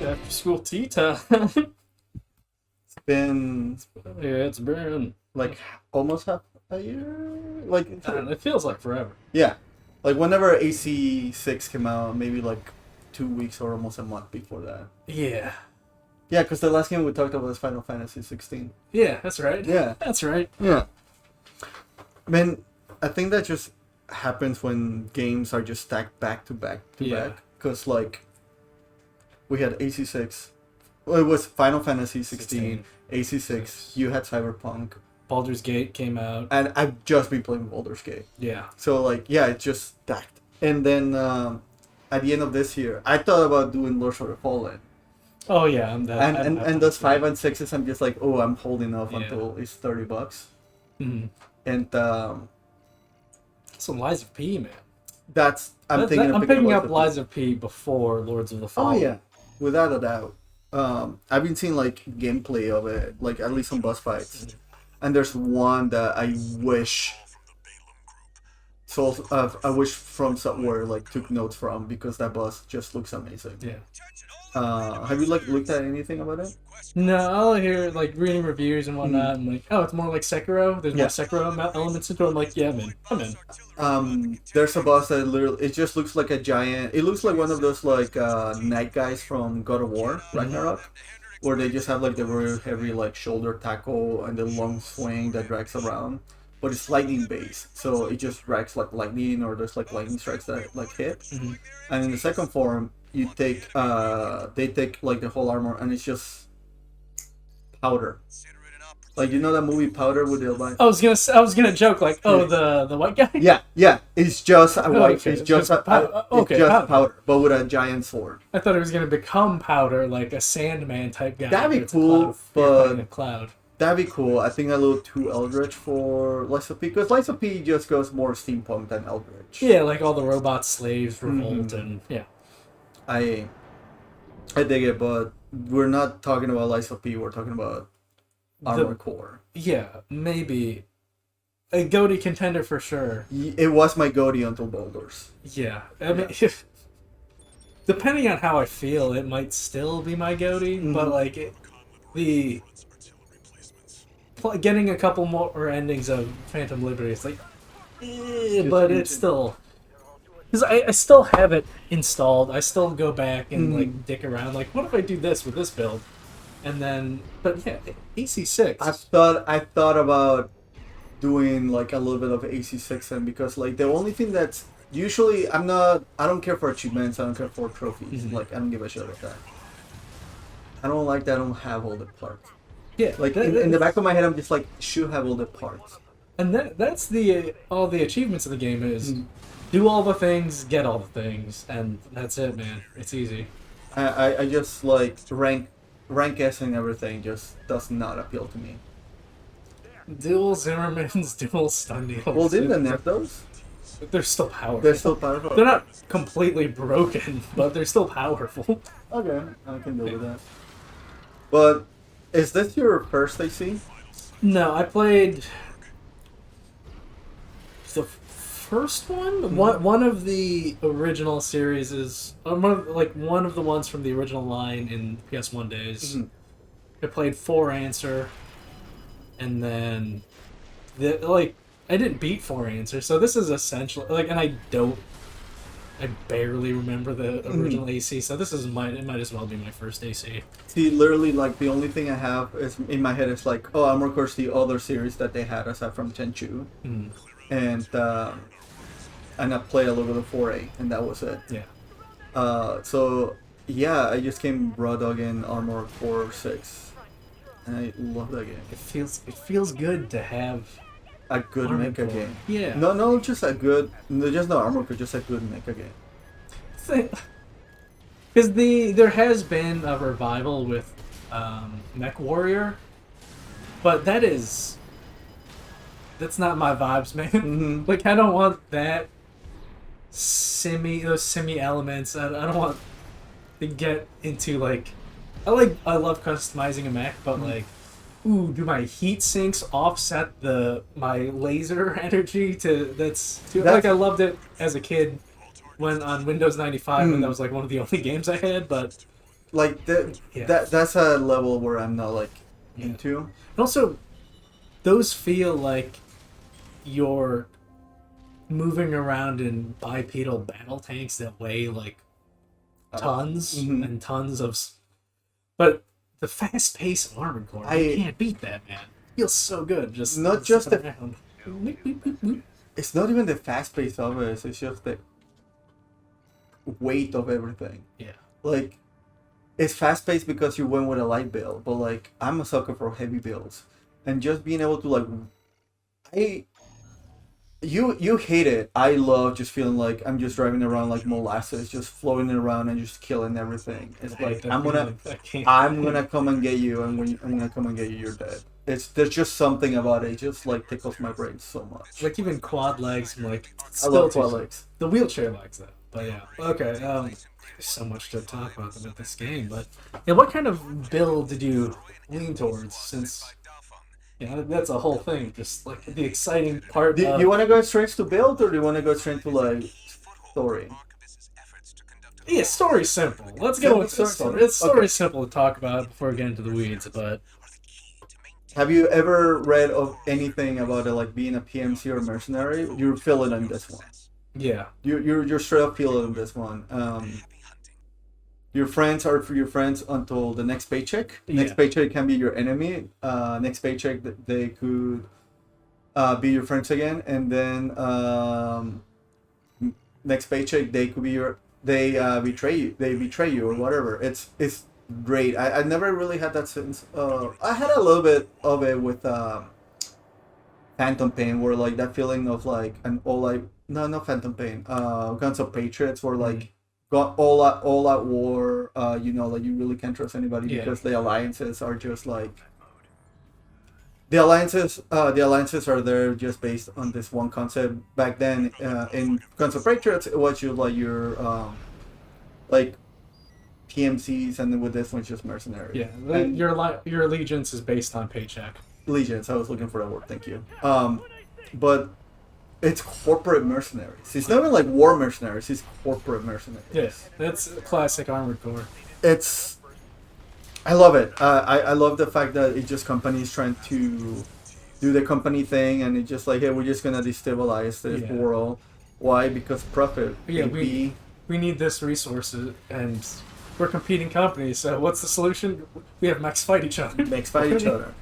After school tea time. It's been like almost half a year. Like it feels like forever. Yeah, like whenever AC6 came out, maybe like 2 weeks or almost a month before that. Yeah. Yeah, because the last game we talked about was Final Fantasy 16. Yeah, that's right. Yeah, that's right. Yeah. Man, I think that just happens when games are just stacked back to back to back. Because like we had AC6. Well, it was Final Fantasy 16, AC6. You had Cyberpunk. Baldur's Gate came out. And I've just been playing Baldur's Gate. Yeah. So, like, yeah, it's just stacked. And then at the end of this year, I thought about doing Lords of the Fallen. Oh, yeah. And those 5 and 6s, I'm just like, oh, I'm holding off until it's $30. Mm-hmm. And some Lies of P, man. I'm picking up Lies of P before Lords of the Fallen. Oh, yeah. Without a doubt. I've been seeing, like, gameplay of it, like, at least some boss fights. Mm-hmm. And there's one that I wish FromSoftware like took notes from, because that boss just looks amazing. Yeah. Have you like looked at anything about it? No, I'll hear like reading reviews and whatnot, and like, oh, it's more like Sekiro. There's more Sekiro elements into it. I'm like, yeah, man, I'm in. There's a boss that literally it just looks like a giant. It looks like one of those like knight guys from GotY, Ragnarok. Where they just have like the very heavy like shoulder tackle and the long swing that drags around, but it's lightning based, so it just drags like lightning, or there's like lightning strikes that like hit. Mm-hmm. And in the second form, you take they take like the whole armor, and it's just powder. Like, you know that movie Powder with the albino? I was gonna joke like, oh, the white guy. Yeah. It's just a white. Okay. It's just powder, but with a giant sword. I thought it was gonna become powder, like a Sandman type guy. That'd be cool, but a cloud. That'd be cool. I think a little too Eldritch for Lies of P, because Lies of P just goes more steampunk than Eldritch. Yeah, like all the robot slaves revolt and yeah. I dig it, but we're not talking about Lies of P. We're talking about Armored Core. Yeah, maybe a GOTY contender for sure. It was my GOTY until Baldur's. Yeah, I mean, depending on how I feel, it might still be my GOTY. Mm-hmm. But like getting a couple more endings of Phantom Liberty, it's like, but it's still. Because I still have it installed. I still go back and like dick around. Like, what if I do this with this build? And then, but yeah, AC6. I thought about doing like a little bit of AC6, and because like the only thing that's usually I don't care for achievements. I don't care for trophies. Mm-hmm. Like, I don't give a shit about that. I don't like that I don't have all the parts. Yeah, like in the back of my head, I'm just like, should have all the parts. And that's all the achievements of the game is. Do all the things, get all the things, and that's it, man. It's easy. I just like rank S and everything just does not appeal to me. Dual Zimmermans, dual stun deals. Well, didn't they nerf those? They're still powerful. They're still powerful. They're not completely broken, but they're still powerful. Okay, I can deal with that. But is this your first AC? No, I played the first one. Mm-hmm. One of the original series is one of the ones from the original line in PS1 days. Mm-hmm. I played 4 Answer, and then I didn't beat 4 Answer, so this is essentially like, and I barely remember the original AC, so this is it might as well be my first AC. See, literally, like the only thing I have is in my head is like, oh, Armored Core's the other series that they had aside from Tenchu, and I played a little bit of 4A, and that was it. Yeah. So yeah, I just came raw dogging Armored Core 6, and I love that game. It feels good to have a good mecha game. Yeah. No, just a good. Just not Armored Core, just a good mecha game. Because there has been a revival with Mech Warrior, but that's not my vibes, man. Mm-hmm. Like, I don't want that those simi elements. I don't want to get into like I love customizing a mech, but like, ooh, do my heat sinks offset my laser energy like I loved it as a kid when on Windows 95 when that was like one of the only games I had, but like that's a level where I'm not like into. And also, those feel like you're moving around in bipedal battle tanks that weigh like tons and tons of. But the fast pace of Armored Core, you can't beat that, man. Feels so good. Just not just the. It's not even the fast pace of it. It's just the weight of everything. Yeah. Like, it's fast paced because you went with a light build, but like I'm a sucker for heavy builds, and just being able to like, you hate it. I love just feeling like I'm just driving around like molasses, just floating around and just killing everything. It's like I'm gonna come and get you, and when I'm gonna come and get you, you're dead. There's just something about it. It just like tickles my brain so much. Like even quad legs, like I love quad legs. The wheelchair legs though. But yeah, okay. There's so much to talk about this game, but yeah, what kind of build did you lean towards? Since that's a whole thing. Just like the exciting part. Do you want to go straight to build, or do you want to go straight to like story? Yeah, story's simple. Let's go with story. It's simple to talk about before we get into the weeds. But have you ever read of anything about it, like being a PMC or mercenary? You're feeling on this one. Yeah, you're straight up feeling on this one. Your friends are for your friends until the next paycheck. Next paycheck can be your enemy. Next paycheck they could be your friends again, and then next paycheck they could be betray you or whatever. It's great. I never really had that sense. I had a little bit of it with Phantom Pain, where like that feeling of like not Phantom Pain. Guns of Patriots, where like got all out war. Like you really can't trust anybody because the alliances are just like the alliances are there just based on this one concept. Back then, in Guns of Patriots, it was just like your like PMCs, and then with this one, it's just mercenary. Yeah, and your allegiance is based on paycheck. Allegiance. I was looking for that word. Thank you. But it's corporate mercenaries. It's not even like war mercenaries. It's corporate mercenaries. Yes, that's classic Armored Core. I love it. I love the fact that it's just companies trying to do the company thing, and it's just like, hey, we're just gonna destabilize this world. Why? Because profit. Yeah, we need this resources, and we're competing companies. So what's the solution? We have mechs fight each other. Mechs fight each other.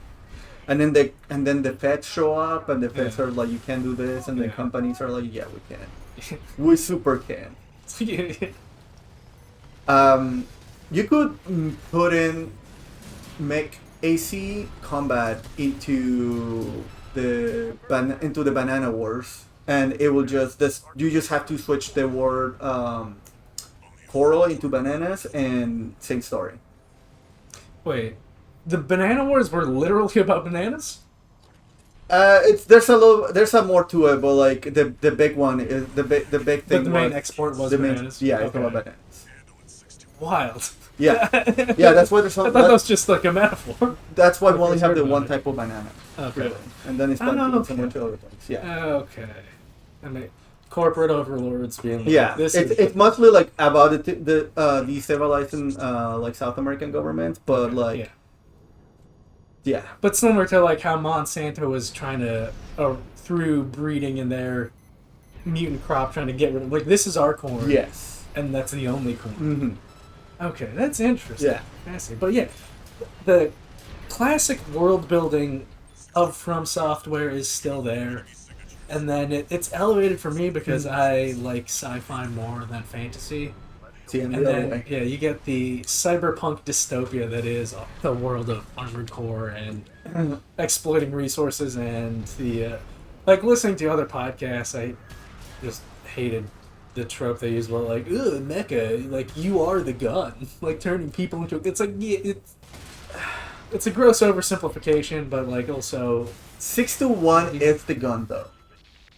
And then the feds show up, and the feds are like, you can't do this, and the companies are like, yeah, we can. We super can. You could put in mech AC combat into the Banana Wars, and it will you just have to switch the word coral into bananas, and same story. Wait. The Banana Wars were literally about bananas? There's a more to it, but like the big one is the big thing. But the main export was bananas. It's about bananas. Wild. Yeah, that's why there's. I thought that was just like a metaphor. That's why we only have the one type of banana. Okay. Really. And then it's similar to other things. Yeah. Okay. I mean, corporate overlords being like, it's mostly like about the destabilizing like South American governments, but like. Yeah. But similar to like how Monsanto was trying to, through breeding in their mutant crop, trying to get rid of, like, this is our corn. Yes. And that's the only corn. Mm-hmm. Okay, that's interesting. Yeah. Fascinating. But yeah, the classic world building of FromSoftware is still there. And then it's elevated for me because I like sci-fi more than fantasy. And then, you get the cyberpunk dystopia that is the world of Armored Core and exploiting resources, and the like listening to other podcasts, I just hated the trope they use where like, ugh, mecha, like you are the gun, like turning people into. It's like it's a gross oversimplification, but like also 6-1 is the gun though.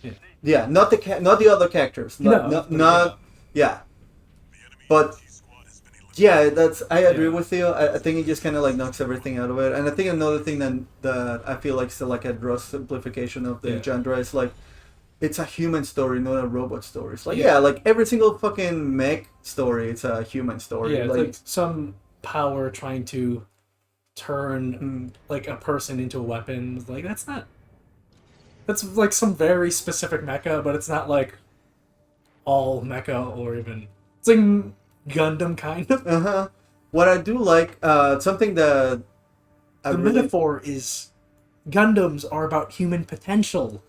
Yeah. Yeah, not the other characters. Not yeah. But yeah, that's I agree with you. I think it just kind of like knocks everything out of it. And I think another thing that I feel like still like a gross simplification of the genre is like it's a human story, not a robot story. It's like like every single fucking mech story, it's a human story. Yeah, it's like some power trying to turn like a person into a weapon. Like that's not. That's like some very specific mecha, but it's not like all mecha or even it's like Gundam kind of. What I do like, something that the metaphor is Gundams are about human potential.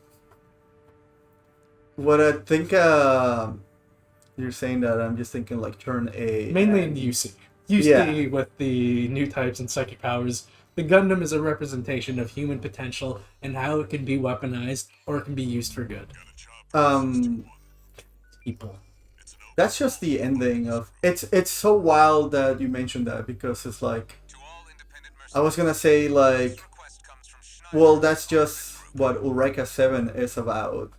What I think, you're saying that I'm just thinking like turn A. Mainly in UC. UC with the new types and psychic powers. The Gundam is a representation of human potential and how it can be weaponized or it can be used for good. People. That's just the ending of it's so wild that you mentioned that because it's like I was gonna say like well that's just what Eureka 7 is about.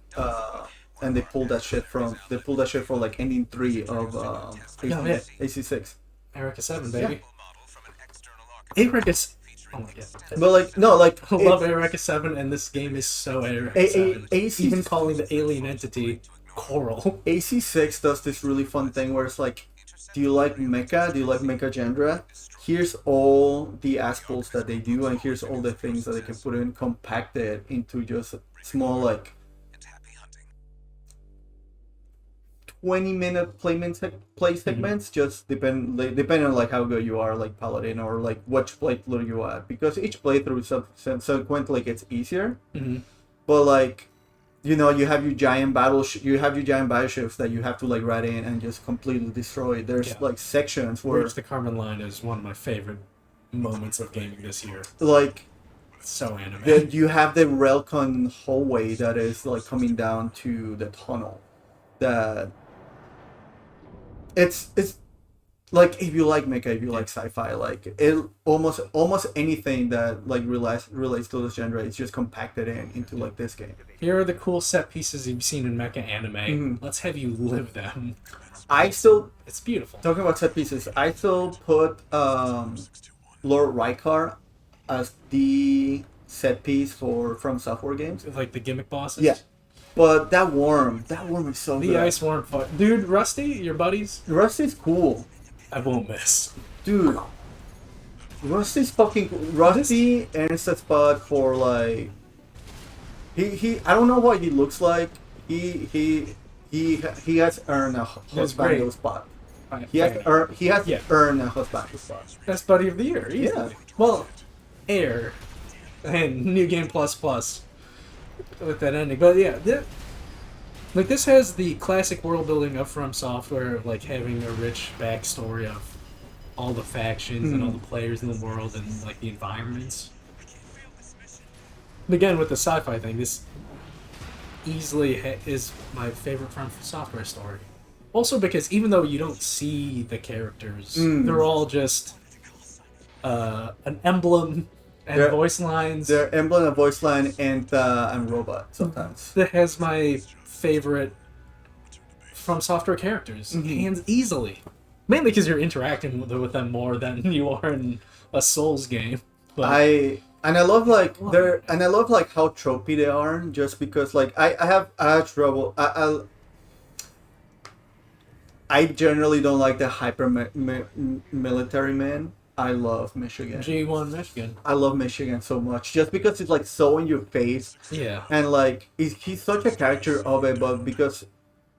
And they pulled that shit from like ending 3 of AC6. Eureka 7, baby. Eureka. Oh my god. But like no, like I love Eureka 7, and this game is so Eureka 7. Even calling the alien entity Coral. AC6 does this really fun thing where it's like, do you like mecha? Do you like mecha genre? Here's all the assholes that they do, and here's all the things that they can put in compacted into just small like 20-minute play segments, just depending on like how good you are, like Paladin, or like which playthrough you are, because each playthrough subsequently gets easier. But like, you know, you have your giant battleships that you have to like ride in and just completely destroy. There's like sections where Bridge the Carmen line is one of my favorite moments of gaming this year. Like, so animated. You have the Railcon hallway that is like coming down to the tunnel. That it's like if you like mecha, if you like sci-fi, like it almost anything that like relates to this genre is just compacted into like this game. Here are the cool set pieces you've seen in mecha anime. Let's have you live them. It's beautiful. Talking about set pieces, I still put Lord Rykar as the set piece for FromSoftware games. Like the gimmick bosses. Yeah. But that worm is so good. The ice worm, dude. Rusty, your buddies. Rusty's cool. I won't miss, dude. Rusty's fucking cool. Rusty earns a spot for like. He I don't know what he looks like. He has earned a husbando spot. He has earned a husbando spot. Best buddy of the year. Easily. Yeah. Well, Air and New Game Plus with that ending, but yeah, like this has the classic world building of FromSoftware, like having a rich backstory of all the factions and all the players in the world and like the environments. And again, with the sci-fi thing, this easily is my favorite FromSoftware story. Also because even though you don't see the characters, they're all just an emblem. And voice lines. They're emblem and voice line and robot sometimes. That has my favorite FromSoftware characters, hands easily. Mainly because you're interacting with them more than you are in a Souls game. But I love like how tropey they are. Just because like I have trouble. I generally don't like the hyper military man. I love Michigan. G1 Michigan. I love Michigan so much. Just because it's like so in your face. Yeah. And like he's such a character of it, but because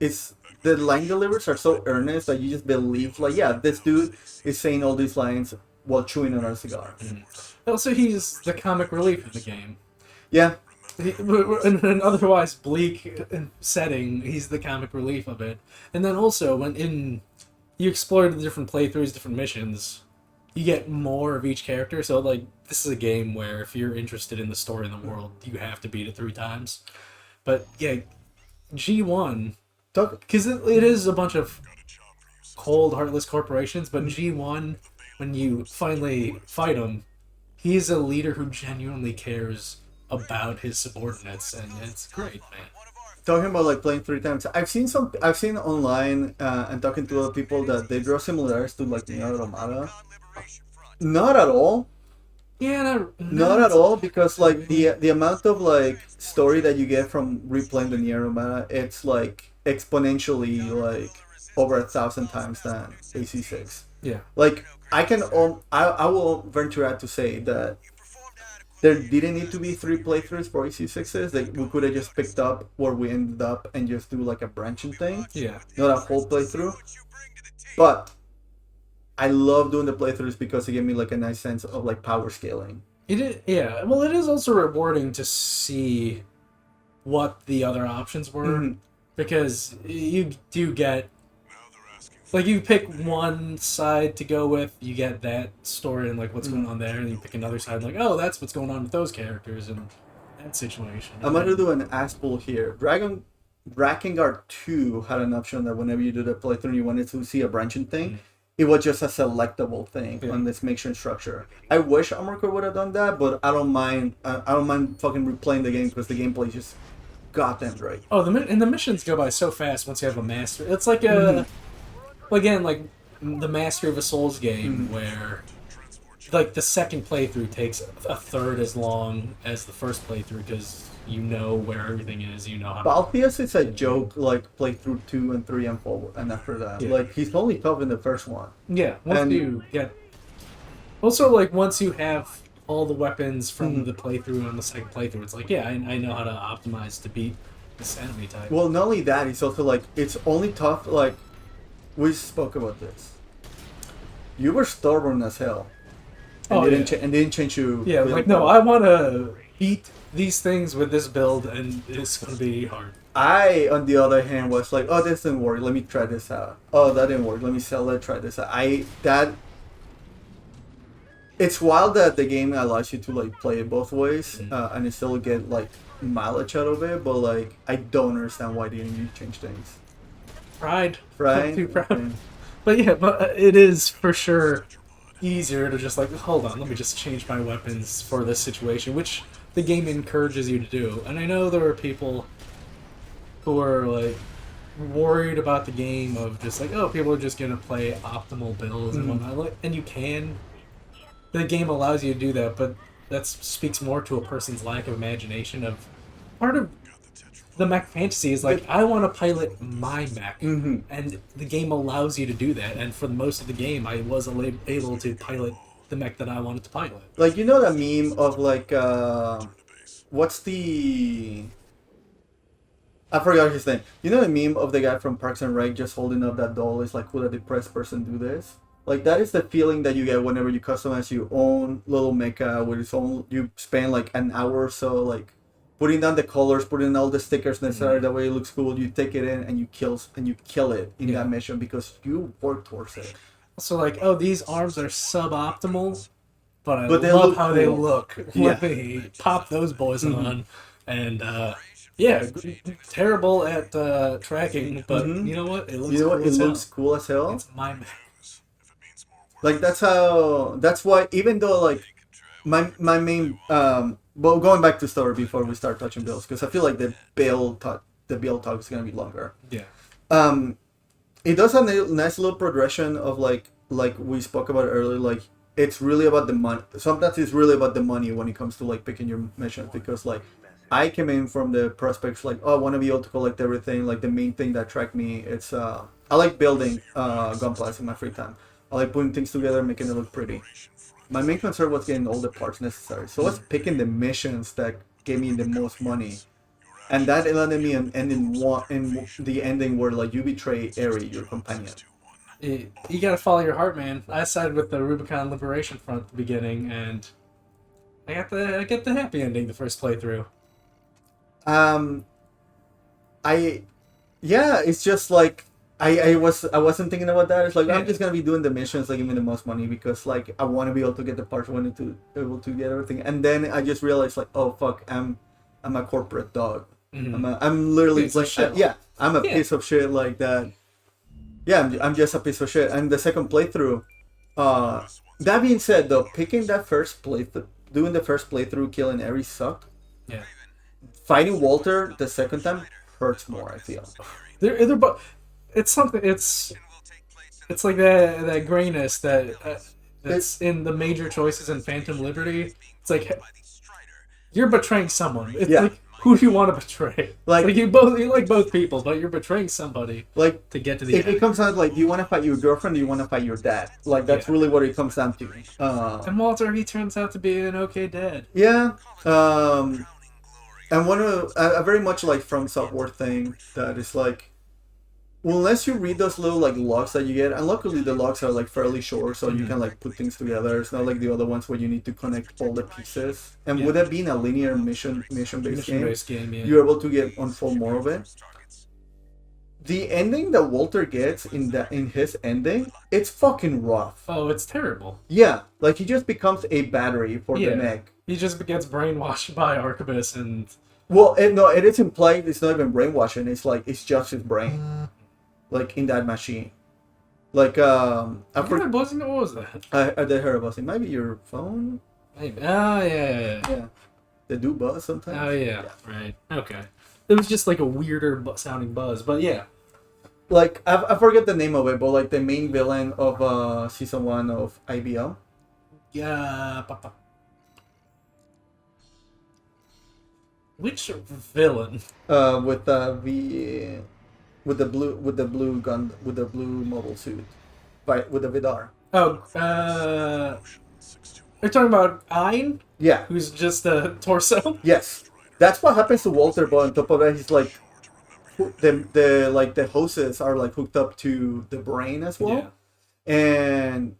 it's the line delivers are so earnest that you just believe like, yeah, this dude is saying all these lines while chewing on a cigar. Also, he's the comic relief of the game. Yeah. In an otherwise bleak setting, he's the comic relief of it. And then also, when you explore the different playthroughs, different missions, you get more of each character. So, like, this is a game where if you're interested in the story in the world, you have to beat it 3 times. But, yeah, G1, because it is a bunch of cold, heartless corporations, but G1, when you finally fight him, he's a leader who genuinely cares about his subordinates, and it's great, man. talking about like playing 3 times. I've seen online and talking to other people that they draw similarities to like Nier Automata. Not at all. Yeah, Not at all, because like the amount of like story that you get from replaying the Nier Automata, it's like exponentially like over 1,000 times than AC6. Yeah. Like I will venture out to say that there didn't need to be 3 playthroughs for AC6s. Like we could have just picked up where we ended up and just do like a branching thing, Yeah. not a whole playthrough. But I love doing the playthroughs because it gave me like a nice sense of like power scaling. It is, yeah. Well, it is also rewarding to see what the other options were, because you do get, like, you pick one side to go with, you get that story and like what's going on there, and you pick another side like, oh, that's what's going on with those characters and that situation. I'm gonna do an ass pull here. Drakengard 2 had an option that whenever you do the playthrough and you wanted to see a branching thing, it was just a selectable thing on this mission structure. I wish Armored Core would have done that, but I don't mind. I don't mind fucking replaying the game because the gameplay is just goddamn great. Oh, the missions go by so fast once you have a master. It's like a, again, like the Master of a Souls game where, like, the second playthrough takes a third as long as the first playthrough because you know where everything is. You know how. Balthius is a joke. Like play through 2 and 3 and 4, and after that, like he's only tough in the first one. Yeah, once you get. Also, like, once you have all the weapons from the playthrough and the second playthrough, it's like, yeah, I know how to optimize to beat this enemy type. Well, not only that, it's also like it's only tough. Like we spoke about this. You were stubborn as hell, and didn't change you. Yeah, like, no, I want to beat these things with this build, and it's gonna be hard. I, on the other hand, was like, oh, this didn't work. Let me try this out. Oh, that didn't work. Let me sell it. Try this out. It's wild that the game allows you to like play it both ways, and you still get like mileage out of it. But like, I don't understand why didn't you change things. Pride. Right? Too proud. But yeah, but it is for sure easier to just like, hold on, let me just change my weapons for this situation, which the game encourages you to do. And I know there are people who are like worried about the game of just like, oh, people are just gonna play optimal builds and whatnot. Like, and you can. The game allows you to do that, but that speaks more to a person's lack of imagination. Of part of the mech fantasy is like, I want to pilot my mech, and the game allows you to do that. And for most of the game, I was able to pilot the mech that I wanted to pilot. Like, you know that meme of like, what's the? I forgot his name. You know the meme of the guy from Parks and Rec just holding up that doll? Is like, would a depressed person do this? Like, that is the feeling that you get whenever you customize your own little mecha with its own. You spend like an hour or so like putting down the colors, putting in all the stickers necessary. That way it looks cool. You take it in and you kill it in that mission because you work towards it. So like, oh, these arms are suboptimal, but I love how they look. Let me pop those boys on, and terrible at tracking, but you know what? It looks cool as hell. It's my mech. Like that's why, even though like my main well, going back to story before we start touching builds, because I feel like the build talk is gonna be longer. Yeah. It does have a nice little progression of like we spoke about earlier. Like, it's really about the money. Sometimes it's really about the money when it comes to like picking your missions, because like I came in from the prospects like, oh, I want to be able to collect everything. Like, the main thing that attracted me, it's I like building gunplas in my free time. I like putting things together, making it look pretty. My main concern was getting all the parts necessary. So I was picking the missions that gave me the most money. And that landed me in the ending where like you betray Eri, your companion. You gotta follow your heart, man. I sided with the Rubicon Liberation Front at the beginning, and I get the happy ending the first playthrough. It's just like I wasn't thinking about that. It's like, I'm just gonna be doing the missions that give me the most money because like I want to be able to get the parts, able to get everything. And then I just realized like, oh fuck, I'm a corporate dog. I'm literally like I'm a piece of shit like that. Yeah, I'm just a piece of shit. And the second playthrough, that being said though, picking that first playthrough, doing the first playthrough, killing Eri sucked. Yeah. Fighting Walter the second time hurts more. I feel. They're both. It's something. It's like that grayness that's in the major choices in Phantom Liberty. It's like you're betraying someone. It's Yeah. like who do you want to betray? Like you like both people, but you're betraying somebody. Like to get to the if end. it comes out like, do you want to fight your girlfriend? Or do you want to fight your dad? Like that's really what it comes down to. And Walter, he turns out to be an okay dad. Yeah. And one of I very much like FromSoftware thing that is like, well, unless you read those little like logs that you get, and luckily the logs are like fairly short, so you can like put things together. It's not like the other ones where you need to connect all the pieces. And with that being a linear mission based game, you're able to get unfold more of it. The ending that Walter gets in his ending, it's fucking rough. Oh, it's terrible. Yeah, like he just becomes a battery for the mech. He just gets brainwashed by Arquebus and. Well, it is implied. It's not even brainwashing. It's like it's just his brain, like in that machine. Like What was that? I did hear about it. Maybe your phone. Maybe. Oh yeah. They do buzz sometimes. Oh yeah. Right. Okay. It was just like a weirder sounding buzz, but yeah. Like I forget the name of it, but like the main villain of season 1 of IBL. Yeah. Which villain? With the blue gun with the blue mobile suit, with the Vidar. Oh, you're talking about Ein? Yeah. Who's just a torso? Yes, that's what happens to Walter. But on top of that, he's like, the hoses are like hooked up to the brain as well, and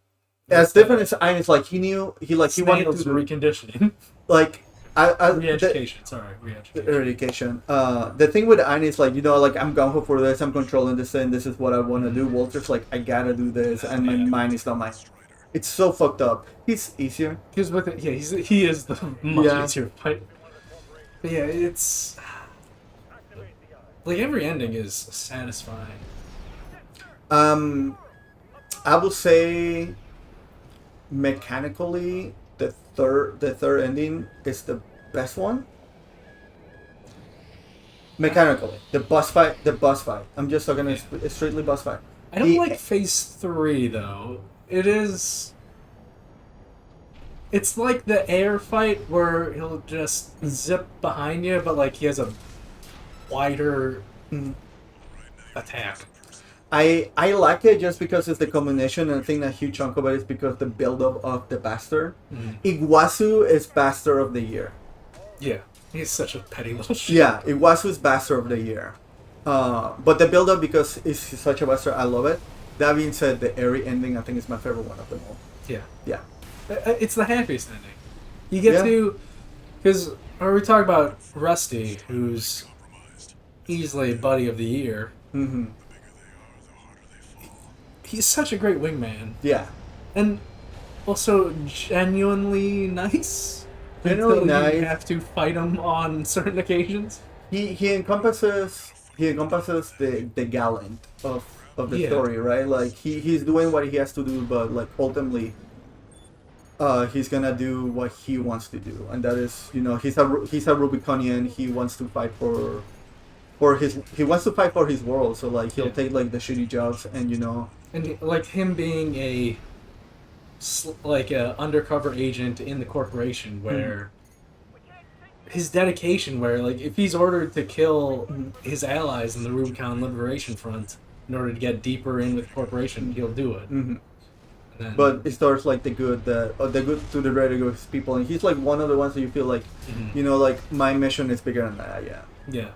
as different as Ein is, like he wanted to do reconditioning. Like. Re-education. Re-education. The thing with Aine is like, like I'm gung-ho for this, I'm controlling this and this is what I want to do. Walter's like, I gotta do this and my mind is not mine. It's so fucked up. He's easier. He's with it. Yeah, he is the much easier fight. But yeah, it's like every ending is satisfying. I will say mechanically the third ending is the best one. Mechanically, the boss fight. I'm just talking strictly boss fight. I don't like phase 3 though. It's like the air fight where he'll just zip behind you, but like he has a wider attack. I like it just because it's the combination, and I think a huge chunk of it is because the build-up of the Bastard. Iguazu is Bastard of the Year. Yeah, he's such a petty little shit. Yeah, Iguazu is Bastard of the Year. But the build-up, because he's such a Bastard, I love it. That being said, the airy ending, I think, is my favorite one of them all. Yeah. Yeah. It's the happiest ending. You get to... Because we talk about Rusty, who's easily Buddy of the Year. Mm-hmm. He's such a great wingman. Yeah. And also genuinely nice. Genuinely nice. You have to fight him on certain occasions. He encompasses the gallant of the story, right? Like he's doing what he has to do, but like ultimately he's gonna do what he wants to do, and that is, he's a Rubiconian. He wants to fight for his world, so like he'll take like the shitty jobs, and and like him being a undercover agent in the corporation, where his dedication, where like if he's ordered to kill his allies in the Rubicon Liberation Front in order to get deeper in with the corporation, he'll do it. But it starts like the good to the regular people, and he's like one of the ones that you feel like, like my mission is bigger than that. Yeah.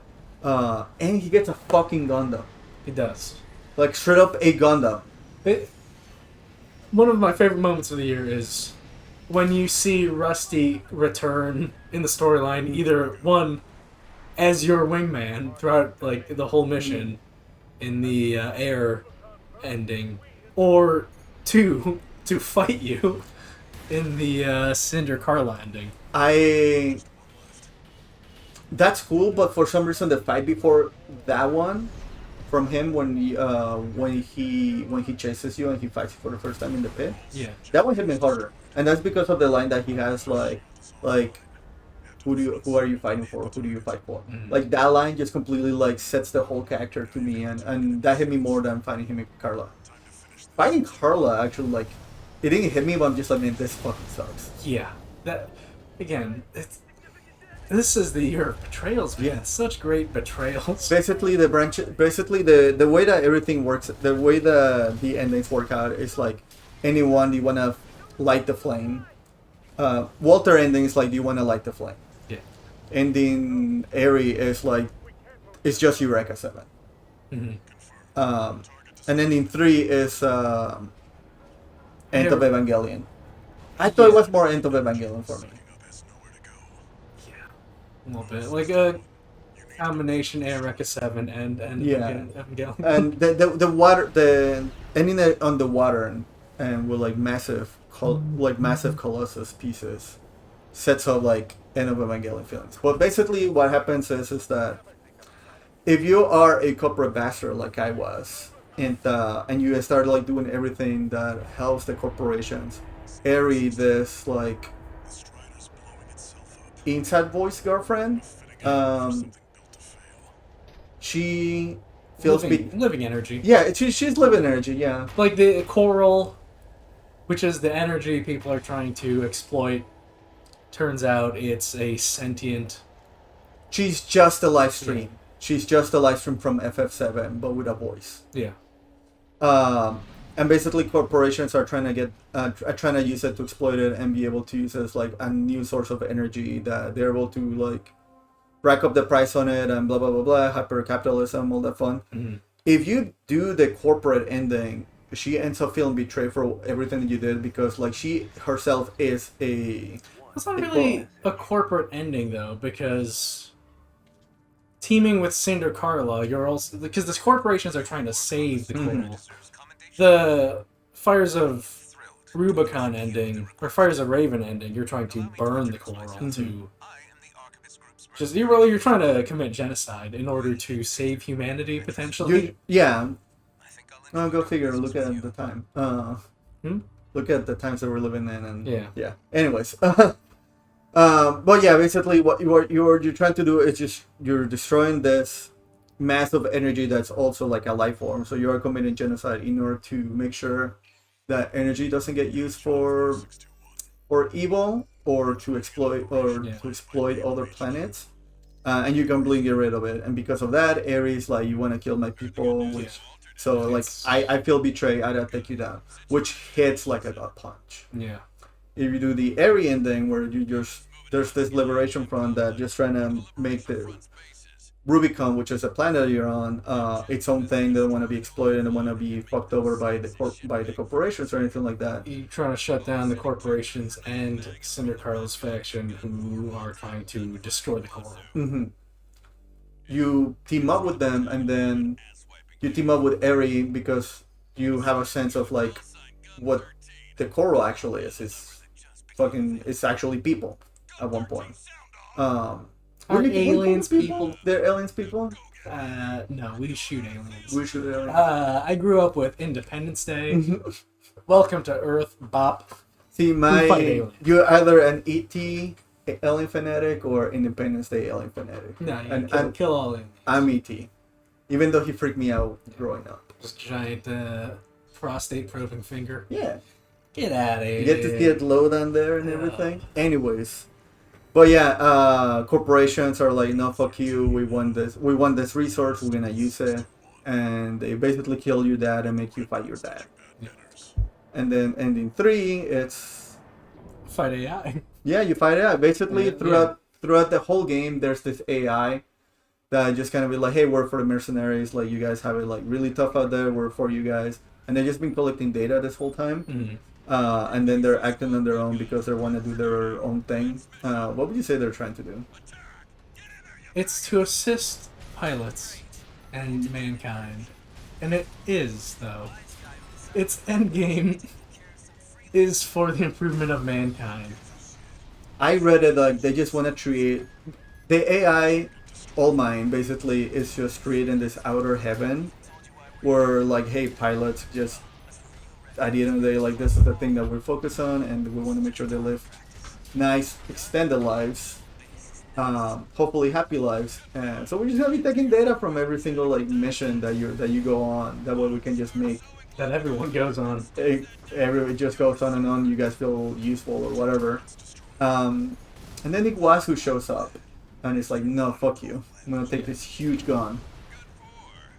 And he gets a fucking Gundam. He does. Like straight up a Gundam. One of my favorite moments of the year is when you see Rusty return in the storyline, either one as your wingman throughout like the whole mission in the air ending, or two to fight you in the Cinder car landing. That's cool, but for some reason the fight before that one, from him when he chases you and he fights you for the first time in the pit, that one hit me harder, and that's because of the line that he has like who are you fighting for? Who do you fight for? Like that line just completely like sets the whole character to me, and that hit me more than fighting him with Carla. Fighting Carla actually like it didn't hit me, but I'm just like, man, this fucking sucks. Yeah, that again. This is the year of betrayals, man. Yeah. Such great betrayals. Basically, the way that everything works, the way the endings work out is like anyone you want to light the flame. Walter ending is like, do you want to light the flame? Yeah. Ending Eri is like, it's just Eureka 7. And ending 3 is End of Evangelion. I thought it was more End of Evangelion for me. A little bit like a combination Eureka 7 and Evangelion. And the water, the ending on the water and with like massive colossus pieces sets up like End of Evangelion feelings. But basically what happens is that if you are a corporate bastard like I was, and you start like doing everything that helps the corporations, Eri, this like inside voice girlfriend, she feels living energy. Yeah, she's living energy. Yeah, like the coral, which is the energy people are trying to exploit. Turns out it's a sentient. She's just a live stream. Yeah. She's just a live stream from FF7, but with a voice. Yeah. And basically, corporations are trying to use it to exploit it and be able to use it as like a new source of energy that they're able to like rack up the price on it and blah blah blah blah, hyper capitalism, all that fun. If you do the corporate ending, she ends up feeling betrayed for everything that you did because like she herself is a. It's not really a corporate ending though, because teaming with Cinder Carla, you're also because the corporations are trying to save the coral. The Fires of Rubicon ending, or Fires of Raven ending, you're trying to burn the coral to... You're trying to commit genocide in order to save humanity, potentially. Yeah. Go figure, look at the time. Look at the times that we're living in, and... Yeah. Anyways. But yeah, basically what you're trying to do is just, you're destroying this mass of energy that's also like a life form, so you are committing genocide in order to make sure that energy doesn't get used for evil or to exploit other planets, and you completely get rid of it. And because of that, Ares like, you want to kill my people, which so like I feel betrayed, I gotta take you down, which hits like a gut punch. Yeah. If you do the Eri ending where you just there's this liberation front that just trying to make the Rubicon, which is a planet you're on, its own thing. They don't want to be exploited. They don't want to be fucked over by the corporations or anything like that. You're trying to shut down the corporations and Cinder Carla's faction, who are trying to destroy the coral. You team up with them, and then you team up with Eri because you have a sense of like what the coral actually is. It's actually people at one point. Are aliens people? They're aliens people? No, we shoot aliens. We shoot aliens. I grew up with Independence Day. Welcome to Earth, Bop. See, you're either an E.T. alien fanatic or Independence Day alien fanatic. No, you kill all aliens. I'm E.T. Even though he freaked me out growing up. Just giant prostate probing finger. Yeah. Get out of here. You get to get low down there and everything. Anyways. But yeah, corporations are like, no, fuck you. We want this resource. We're gonna use it, and they basically kill your dad and make you fight your dad. And then ending 3, it's fight AI. Yeah, you fight AI. Basically, throughout the whole game, there's this AI that just kind of be like, hey, we're for the mercenaries. Like, you guys have it like really tough out there. We're for you guys, and they've just been collecting data this whole time. And then they're acting on their own because they want to do their own thing. What would you say they're trying to do? It's to assist pilots and mankind. And it is, though. Its endgame is for the improvement of mankind. I read it like they just want to create... The AI, All Mine, basically, is just creating this outer heaven where, like, hey, pilots, just... At the end of the day, like, this is the thing that we focus on, and we want to make sure they live nice, extended lives. hopefully happy lives. And so we're just gonna be taking data from every single like mission that you go on. That way we can just make That everyone goes on. it just goes on and on. You guys feel useful or whatever. And then Iguazu shows up, and it's like, no, fuck you. I'm gonna take this huge gun.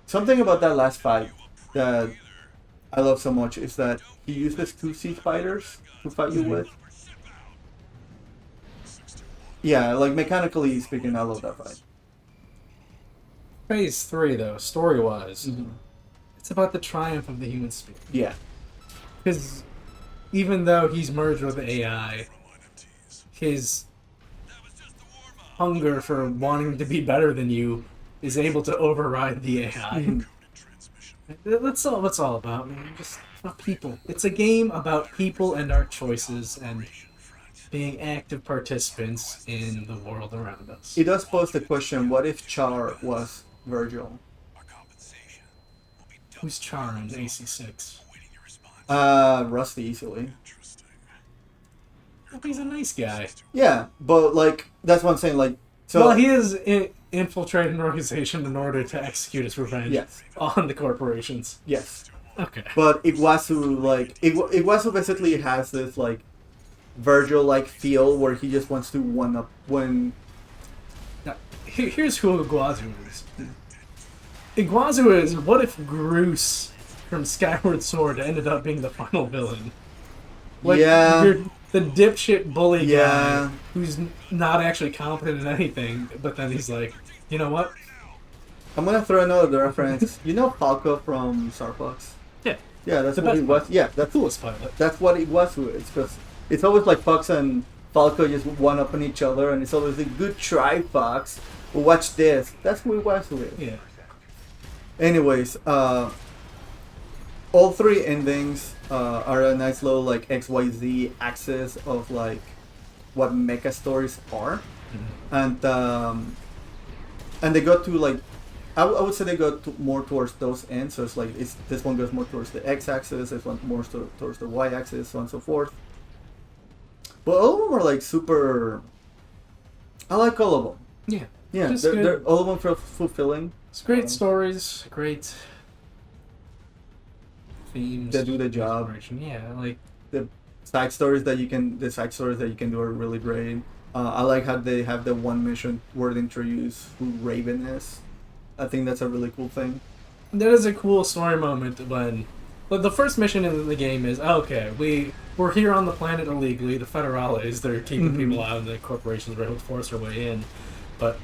Something about that last fight that I love so much is that he uses 2C spiders to fight you with. Yeah, like mechanically speaking, I love that fight. Phase 3, though, story-wise, it's about the triumph of the human spirit. Yeah. Because even though he's merged with AI, his hunger for wanting to be better than you is able to override the AI. That's all it's all about, man. Just about people. It's a game about people and our choices and being active participants in the world around us. It does pose the question, what if Char was Virgil? Who's Char in AC6? Rusty easily. He's a nice guy. Yeah, but like that's what I'm saying. Like, so Well, he is infiltrating an organization in order to execute his revenge yes, on the corporations. yes. Okay. But Iguazu basically has this like Virgil like feel where he just wants to one up when. Now, here's who Iguazu is. Iguazu is, what if Groose from Skyward Sword ended up being the final villain? Like, Yeah. you're the dipshit bully Yeah. guy who's not actually competent in anything, but then he's like, you know what? I'm gonna throw another reference. You know Falco from Star Fox? Yeah. Yeah, that's The what best Iguazu. Yeah, that's Coolest pilot. That's what Iguazu is, because it's always like Fox and Falco just one up on each other, and it's always a good try, Fox. But watch this. That's who Iguazu is. Yeah. Anyways, all three endings are a nice little like XYZ axis of like what mecha stories are, and they go to like I would say they go more towards those ends. So it's like this one goes more towards the x-axis, this one more towards the y-axis, so on and so forth. But all of them are like super. I like all of them. Yeah. Yeah, Just they're good. all of them feel fulfilling. It's great stories, great themes. They do the job. Exploration. Yeah, like The side stories that you can do are really great. I like how they have the one mission where they introduce who Raven is. I think that's a really cool thing. that is a cool story moment when the first mission in the game is okay, we're here on the planet illegally. The Federales, they're keeping people out, and the corporations are able to force their way in. But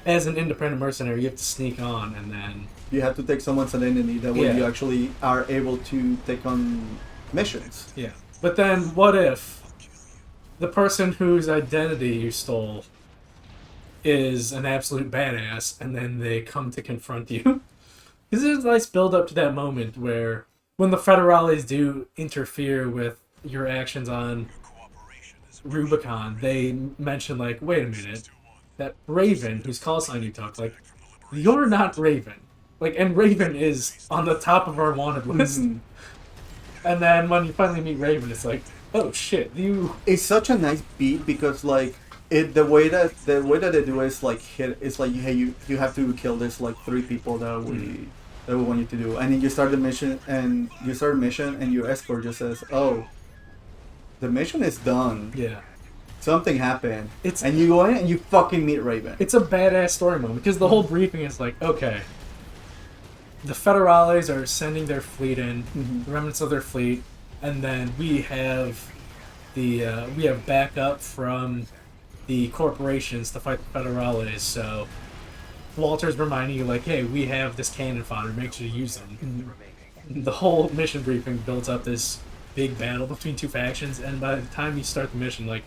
as an independent mercenary, you have to sneak on, and then You have to take someone's identity. That way Yeah. you actually are able to take on missions. yeah. But then what if the person whose identity you stole is an absolute badass, and then they come to confront you? Because there's a nice build up to that moment where when the Federales do interfere with your actions on Rubicon, they mention like, wait a minute, that Raven, whose call sign you took, like, you're not Raven. Like, and Raven is on the top of our wanted list. And then when you finally meet Raven, it's like, oh shit, you. It's such a nice beat because like the way that they do it is like it's like, hey, you have to kill this like 3 people that we want you to do, and then you start the mission and your escort just says, oh, the mission is done. Yeah. Something happened. It's- and you go in and you fucking meet Raven. It's a badass story moment because the whole briefing is like, okay, the Federales are sending their fleet in, the remnants of their fleet, and then we have backup from the corporations to fight the Federales. So Walter's reminding you like, hey, we have this cannon fodder, make sure to use them. The whole mission briefing builds up this big battle between 2 factions, and by the time you start the mission, like,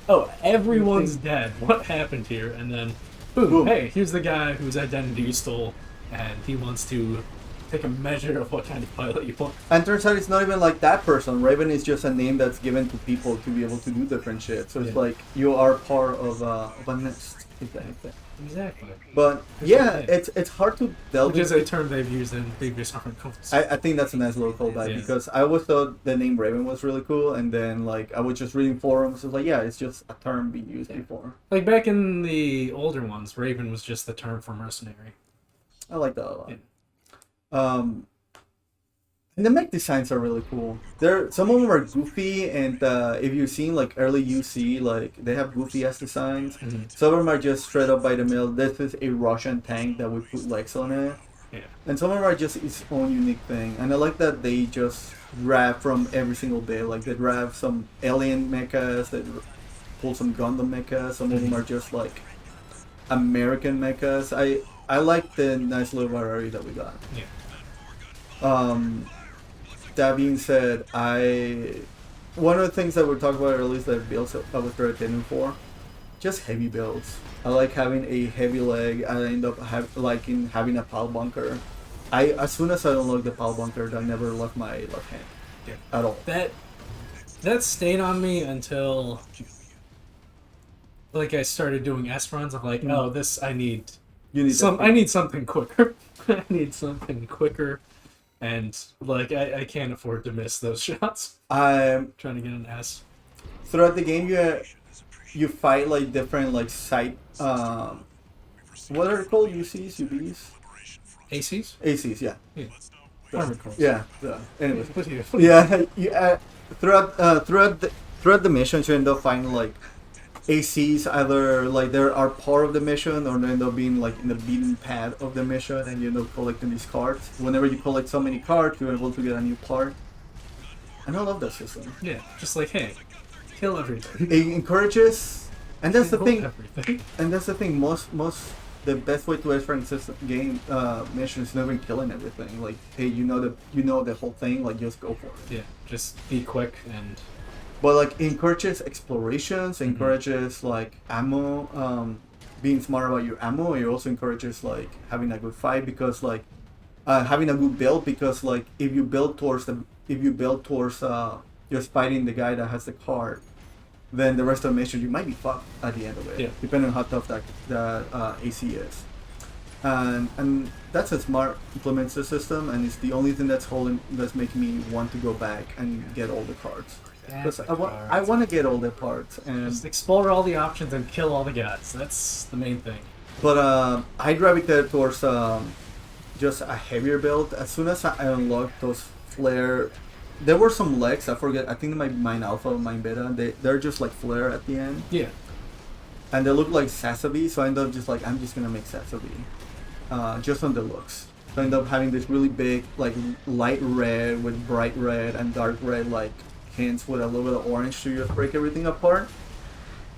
oh, everyone's dead. What happened here? And then, boom, hey, here's the guy whose identity you stole, and he wants to take a measure of what kind of pilot you want. And turns out it's not even like that person. Raven is just a name that's given to people to be able to do different shit. So it's Yeah. like you are part of a nest. If that makes sense. Exactly. But yeah, it's hard to delve Which is into. a term they've used in previous articles. I think that's a nice little callback Yeah. because I always thought the name Raven was really cool, and then like I was just reading forums, it's like yeah, it's just a term being used before. Like back in the older ones, Raven was just the term for mercenary. I like that a lot. Yeah. And the mech designs are really cool. Some of them are goofy, and if you've seen like early UC, like they have goofy ass designs. Mm-hmm. Some of them are just straight up by the mill. This is a Russian tank that we put legs on it. Yeah. And some of them are just its own unique thing. And I like that they just grab from every single bit. Like they grab some alien mechas, they pull some Gundam mechas. Some of them are just like American mechas. I like the nice little variety that we got. Yeah. That being said, one of the things that we're talking about earlier is that builds I was very tending for, just heavy builds. I like having a heavy leg. I end up liking having a pal bunker. As soon as I unlock the pal bunker, I never left my left hand at all. That stayed on me until like I started doing S runs of like, oh, this I need. You need I need something quicker. I need something quicker. And like I can't afford to miss those shots. I'm trying to get an S. Throughout the game, you fight like different like site. What are they called? UCs, UBs, ACs. ACs. Yeah. Yeah. Anyways. Yeah. Yeah. Throughout the missions, you end up finding like ACs, either like they are part of the mission or they end up being like in the beaten path of the mission, and you end up collecting these cards. Whenever you collect so many cards, you're able to get a new part. And I love that system. Yeah, just like, hey, kill everything. It encourages, and that's the thing. Everything. And that's the thing. The best way to explain system game mission is never killing everything. Like, hey, you know the whole thing. Like, just go for it. Yeah, just be quick and. But like, it encourages explorations. Encourages like ammo. Being smart about your ammo. It also encourages like having a good fight because like having a good build because like if you build towards just fighting the guy that has the card, then the rest of the mission you might be fucked at the end of it. Yeah. Depending on how tough that AC is. And that's a smart implemented system, and it's the only thing that's making me want to go back and get all the cards. Because I want to get all the parts and just explore all the options and kill all the guys. That's the main thing. But I gravitated towards just a heavier build. As soon as I unlocked those flare, there were some legs. I forget. I think they might be mine alpha or mine beta. They're just like flare at the end. Yeah. And they look like Sasabi, so I ended up just like I'm just gonna make Sasabi, just on the looks. So I ended up having this really big like light red with bright red and dark red like hints with a little bit of orange to just break everything apart.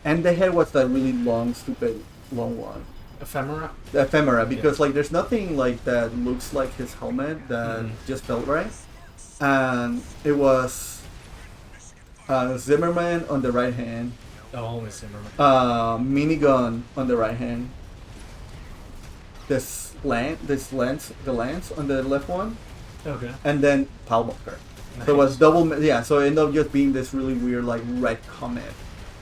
And the head was that really long, stupid, long one. Ephemera? The ephemera, because like there's nothing like that looks like his helmet that just felt right. And it was Zimmerman on the right hand. Oh, always Zimmerman. Minigun on the right hand. The lance on the left one. Okay. And then Pal Bunker. Nice. So it was double, yeah. So it ended up just being this really weird, like red comet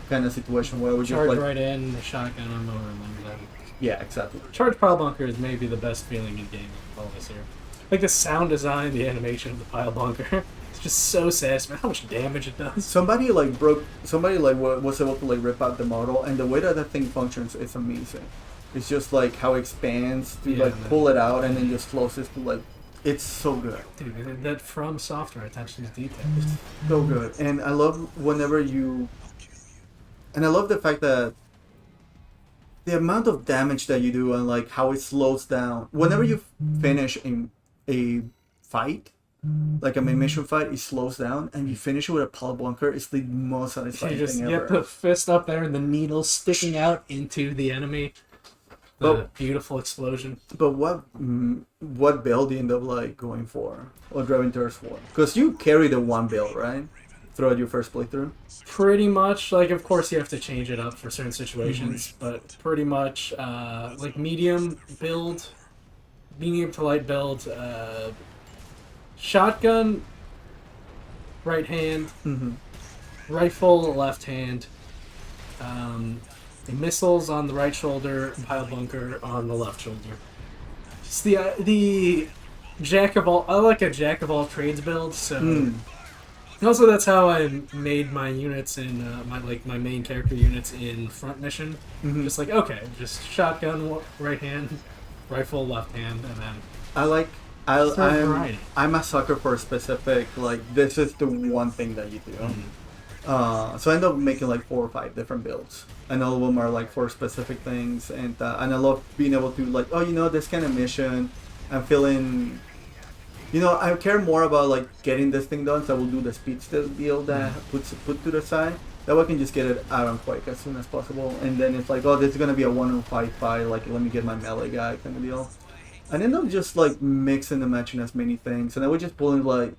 kind of situation where we just charge like right in, the shotgun ammo, and then yeah, exactly. charge pile bunker is maybe the best feeling in gaming of all this here. Like the sound design, the animation of the pile bunker, it's just so satisfying. How much damage it does. Somebody was able to like rip out the model, and the way that thing functions is amazing. It's just like how it expands to like pull it out and then just closes to like. It's so good. Dude, that FromSoftware attention to detail. It's so good. And I love and I love the fact that the amount of damage that you do and like how it slows down. Whenever you finish a fight, like a mission fight, it slows down and you finish it with a pal bunker. It's the most satisfying thing ever. You have the fist up there and the needle sticking out into the enemy. Beautiful explosion. But what build do you end up like going for or driving towards for? Because you carry the one build, right? Throughout your first playthrough? Pretty much. Like, of course, you have to change it up for certain situations, but pretty much like medium build, medium to light build, shotgun, right hand, rifle, left hand, missiles on the right shoulder, pile bunker on the left shoulder. It's the jack of all. I like a jack of all trades build. So and also that's how I made my units in my main character units in front mission. Just like okay, just shotgun right hand, rifle left hand, and then I'm a sucker for a specific like this is the one thing that you do. So I end up making like 4 or 5 different builds, and all of them are like for specific things, and I love being able to like this kind of mission, I'm feeling, I care more about like getting this thing done, so I will do the speed still deal that put to the side. That way I can just get it out on quick as soon as possible, and then it's like this is gonna be a 1-on-5 fight, like let me get my melee guy kind of deal. And end up just like mixing and matching as many things, and I would just pull in like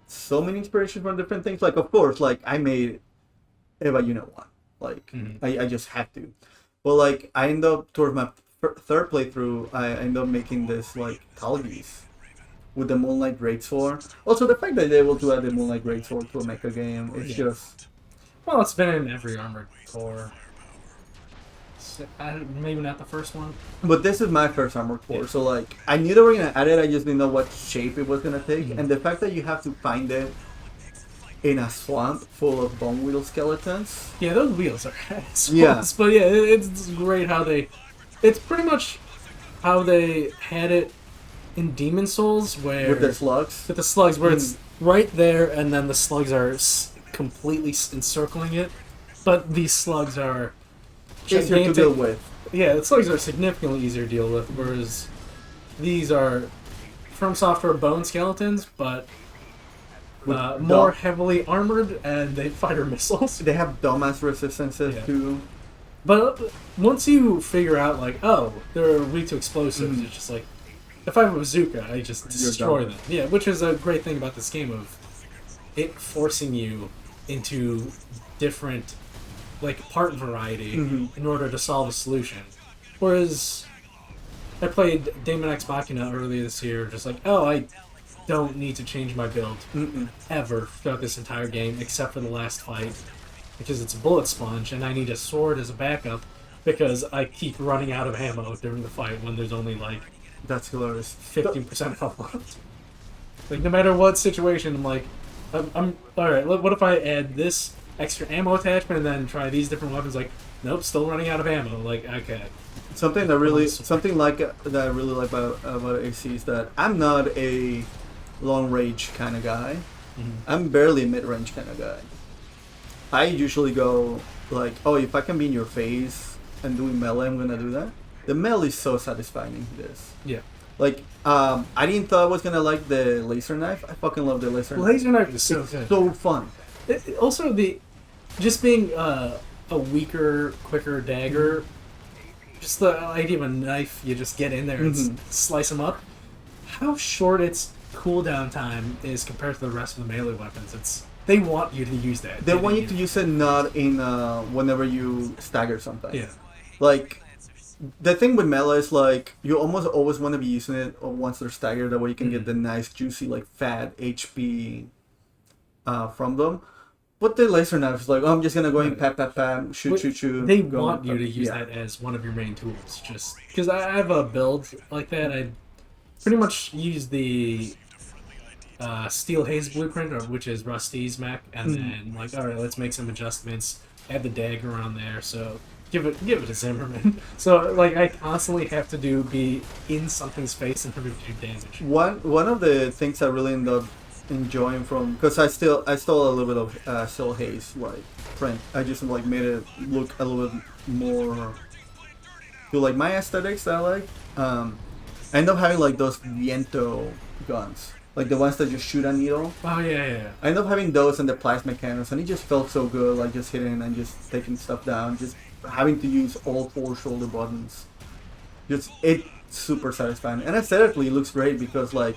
so many inspirations from different things. Like of course, like I made Eva Unit 1, like I just had to, but like I end up towards my third playthrough, I end up making this like Talgis with the Moonlight Greatsword. Also, the fact that they're able to add the Moonlight Greatsword to a mecha game is just well, it's been in every Armored Core. Maybe not the first one, but this is my first Armored Core, so like I knew they were gonna add it. I just didn't know what shape it was gonna take, and the fact that you have to find it in a swamp full of bone wheel skeletons. Yeah, those wheels are swamps, but yeah, it's great how it's pretty much how they had it in Demon Souls, where with the slugs, where it's right there, and then the slugs are completely encircling it, but these slugs are easier to deal with. Yeah, the slugs are significantly easier to deal with, whereas these are FromSoftware bone skeletons, but more heavily armored, and they fire missiles. They have dumbass resistances too. But once you figure out, like, oh, they're weak to explosives, it's just like, if I have a bazooka, I just destroy them. Yeah, which is a great thing about this game of it forcing you into different like part variety in order to solve a solution. Whereas I played Daemon X Machina earlier this year, just like, oh, I don't need to change my build ever throughout this entire game except for the last fight because it's a bullet sponge and I need a sword as a backup because I keep running out of ammo during the fight when there's only like that's hilarious 15% health left. Like no matter what situation, I'm like, I'm alright, what if I add this extra ammo attachment and then try these different weapons? Like, nope, still running out of ammo. Like, okay. Something that I really like about AC is that I'm not a long range kind of guy. I'm barely a mid range kind of guy. I usually go like, oh, if I can be in your face and doing melee, I'm gonna do that. The melee is so satisfying in this. Yeah. Like, I didn't thought I was gonna like the laser knife. I fucking love the laser knife. Laser knife is so good. So fun. Also, just being a weaker, quicker dagger, just the idea of a knife, you just get in there and slice them up. How short its cooldown time is compared to the rest of the melee weapons. They want you to use that. They want you to use it not in whenever you stagger something. Yeah. Like, the thing with melee is like you almost always want to be using it once they're staggered. That way you can get the nice, juicy, like fat HP from them. But the laser knife is like, oh, I'm just gonna go in, pat, shoot. They want you to use that as one of your main tools, just because I have a build like that. I pretty much use the Steel Haze blueprint, which is Rusty's mech, and then like, all right, let's make some adjustments. Add the dagger on there, so give it a Zimmerman. So like, I constantly have to be in something's face in order to do damage. One of the things I really end up enjoying from, because I stole a little bit of Steel Haze like print. I just like made it look a little bit more to like my aesthetics that I like. I end up having like those Viento guns, like the ones that just shoot a needle. Oh yeah. I end up having those and the plasma cannons, and it just felt so good, like just hitting and just taking stuff down, just having to use all 4 shoulder buttons. It's super satisfying, and aesthetically it looks great because like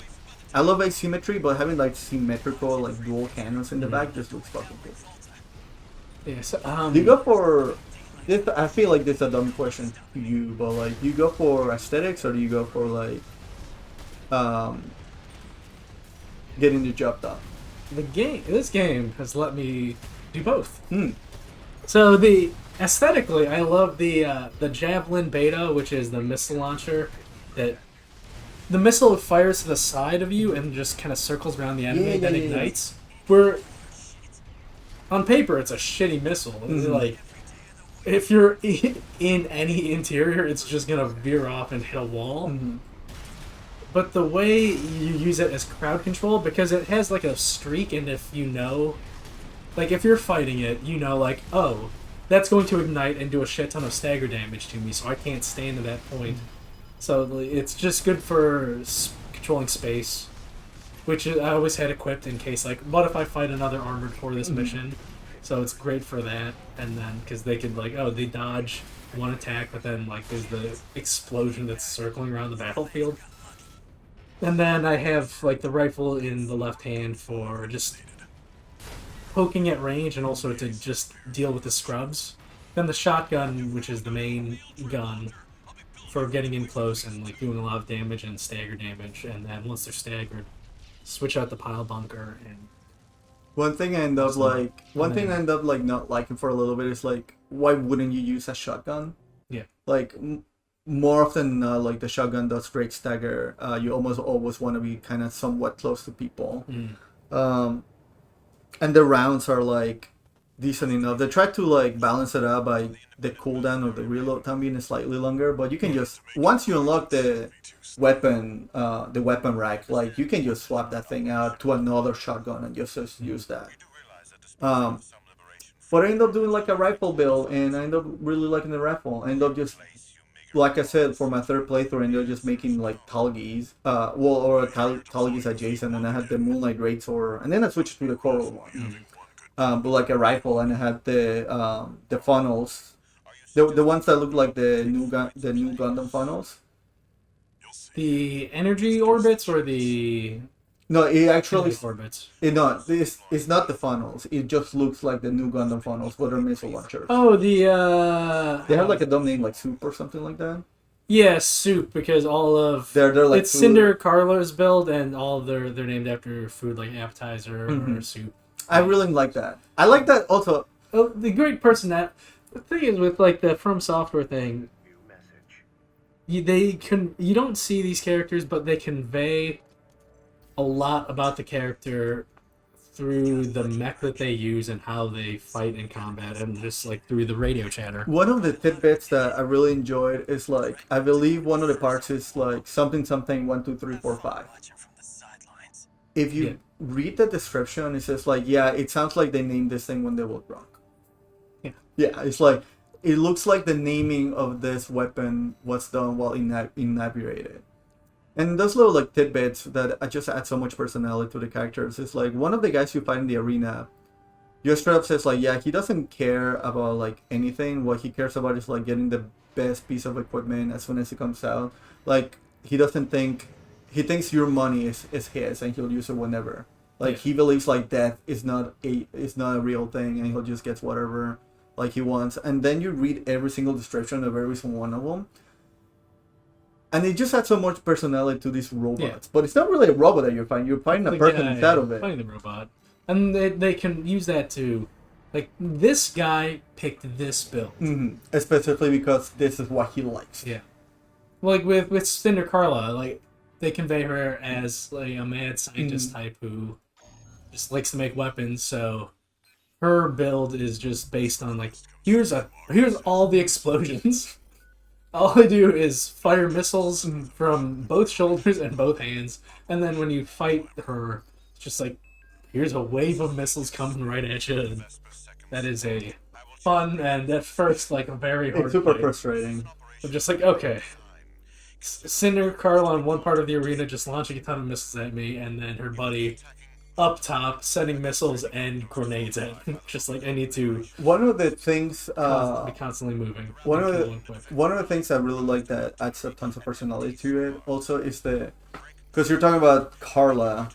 I love asymmetry, but having like symmetrical like dual cannons in the back just looks fucking cool. Yeah. So, do you go for this? I feel like this is a dumb question to you, but like, do you go for aesthetics or do you go for like getting the job done? This game has let me do both. So the Aesthetically, I love the Javelin Beta, which is the missile launcher. That the missile fires to the side of you and just kind of circles around the enemy, then ignites. Where on paper, it's a shitty missile. Like if you're in any interior, it's just gonna veer off and hit a wall. But the way you use it as crowd control, because it has like a streak, and if you know, like if you're fighting it, you know, like, oh, that's going to ignite and do a shit ton of stagger damage to me, so I can't stand to that point. So it's just good for controlling space, which I always had equipped in case, like, what if I fight another armored for this mission? So it's great for that, and then, because they could, like, oh, they dodge one attack, but then, like, there's the explosion that's circling around the battlefield. And then I have, like, the rifle in the left hand for just poking at range and also to just deal with the scrubs. Then the shotgun, which is the main gun, for getting in close and, like, doing a lot of damage and stagger damage. And then once they're staggered, switch out the pile bunker. And one thing I end up not liking for a little bit is, like, why wouldn't you use a shotgun? Yeah. Like, more often, like, the shotgun does great stagger. You almost always want to be kind of somewhat close to people. And the rounds are, like, decent enough. They try to, like, balance it out by the cooldown or the reload time being slightly longer, but you can just, once you unlock the weapon rack, like, you can just swap that thing out to another shotgun and just use that. But I end up doing, like, a rifle build, and I end up really liking the rifle. I end up just, like I said, for my third playthrough, I ended up just making, like, Talgis, Talgis adjacent, and I had the Moonlight Greatsword, and then I switched to the Coral one. But like a rifle, and I had the funnels, the ones that look like the new Gundam funnels. The energy orbits or the No, it actually orbits. It's not the funnels. It just looks like the new Gundam funnels, but they're missile launchers. Oh, they have like a dumb name like Soup or something like that. Yeah, Soup, because all of they're like it's Cinder Carlo's build, and all of they're named after food like appetizer or soup. I really like that. I like that also. The great person that the thing is with like the FromSoftware thing, you don't see these characters, but they convey a lot about the character through the mech that they use and how they fight in combat, and just like through the radio chatter. One of the tidbits that I really enjoyed is, like, I believe one of the parts is like something 1 2 3 4 5. If you read the description, it says, like, yeah, it sounds like they named this thing when they were drunk. Yeah, it's like, it looks like the naming of this weapon was done while inebriated. And those little, like, tidbits that I just add so much personality to the characters. It's like, one of the guys you fight in the arena just straight up says, like, yeah, he doesn't care about, like, anything. What he cares about is, like, getting the best piece of equipment as soon as it comes out. Like, he thinks your money is his, and he'll use it whenever. Like, he believes, like, death is not a real thing, and he'll just get whatever, like, he wants. And then you read every single description of every single one of them, and it just adds so much personality to these robots. Yeah. But it's not really a robot that you're fighting. You're fighting a person inside of it. Fighting the robot. And they can use that to, like, this guy picked this build. Especially because this is what he likes. Yeah. Like, with Cinder Carla, like, they convey her as, like, a mad scientist type who just likes to make weapons, so her build is just based on, like, here's all the explosions. All I do is fire missiles from both shoulders and both hands, and then when you fight her, it's just like, here's a wave of missiles coming right at you. And that is a fun and at first, like, a very hard It's super fight. frustrating. I'm just like, okay. Cinder Carla on one part of the arena just launching a ton of missiles at me, and then her buddy up top sending missiles and grenades at me. Just like, I need to one of the things be constantly moving. One of the things I really like that adds up tons of personality to it also is because you're talking about Carla,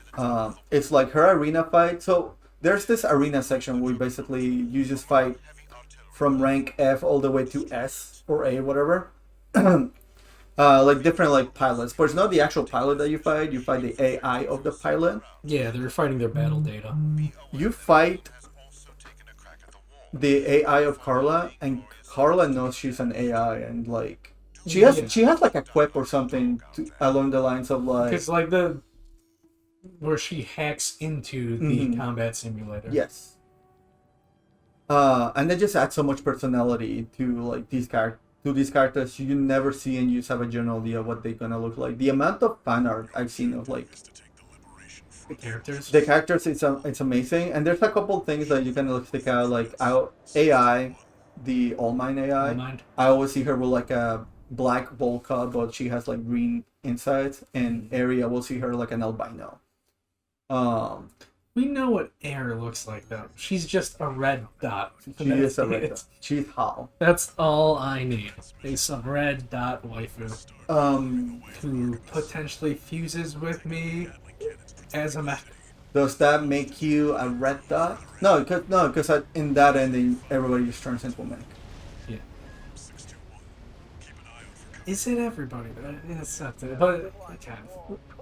it's like her arena fight. So there's this arena section where basically you just fight from rank F all the way to S or A, whatever. Like different, like, pilots, but it's not the actual pilot that you fight the AI of the pilot. Yeah, they're fighting their battle data. You fight the AI of Carla, and Carla knows she's an AI, and like Yeah. she has like a quip or something along the lines of like Because like the where she hacks into the combat simulator. yes. And they just add so much personality to like these characters you never see, and you just have a general idea what they're gonna look like. The amount of fan art I've seen of like the characters, it's amazing. And there's a couple things that you can like stick out, like AI, the All Mine AI. I always see her with like a black bowl cut, but she has like green insides, and Area will see her like an albino. We know what Air looks like, though. She's just a red dot. She is a red dot. She's Hal. That's all I need. Is some red dot waifu. Who potentially fuses with me as a mech. Does that make you a red dot? No, because in that ending, everybody just turns into a mech. Yeah. Is it everybody? It's not that. But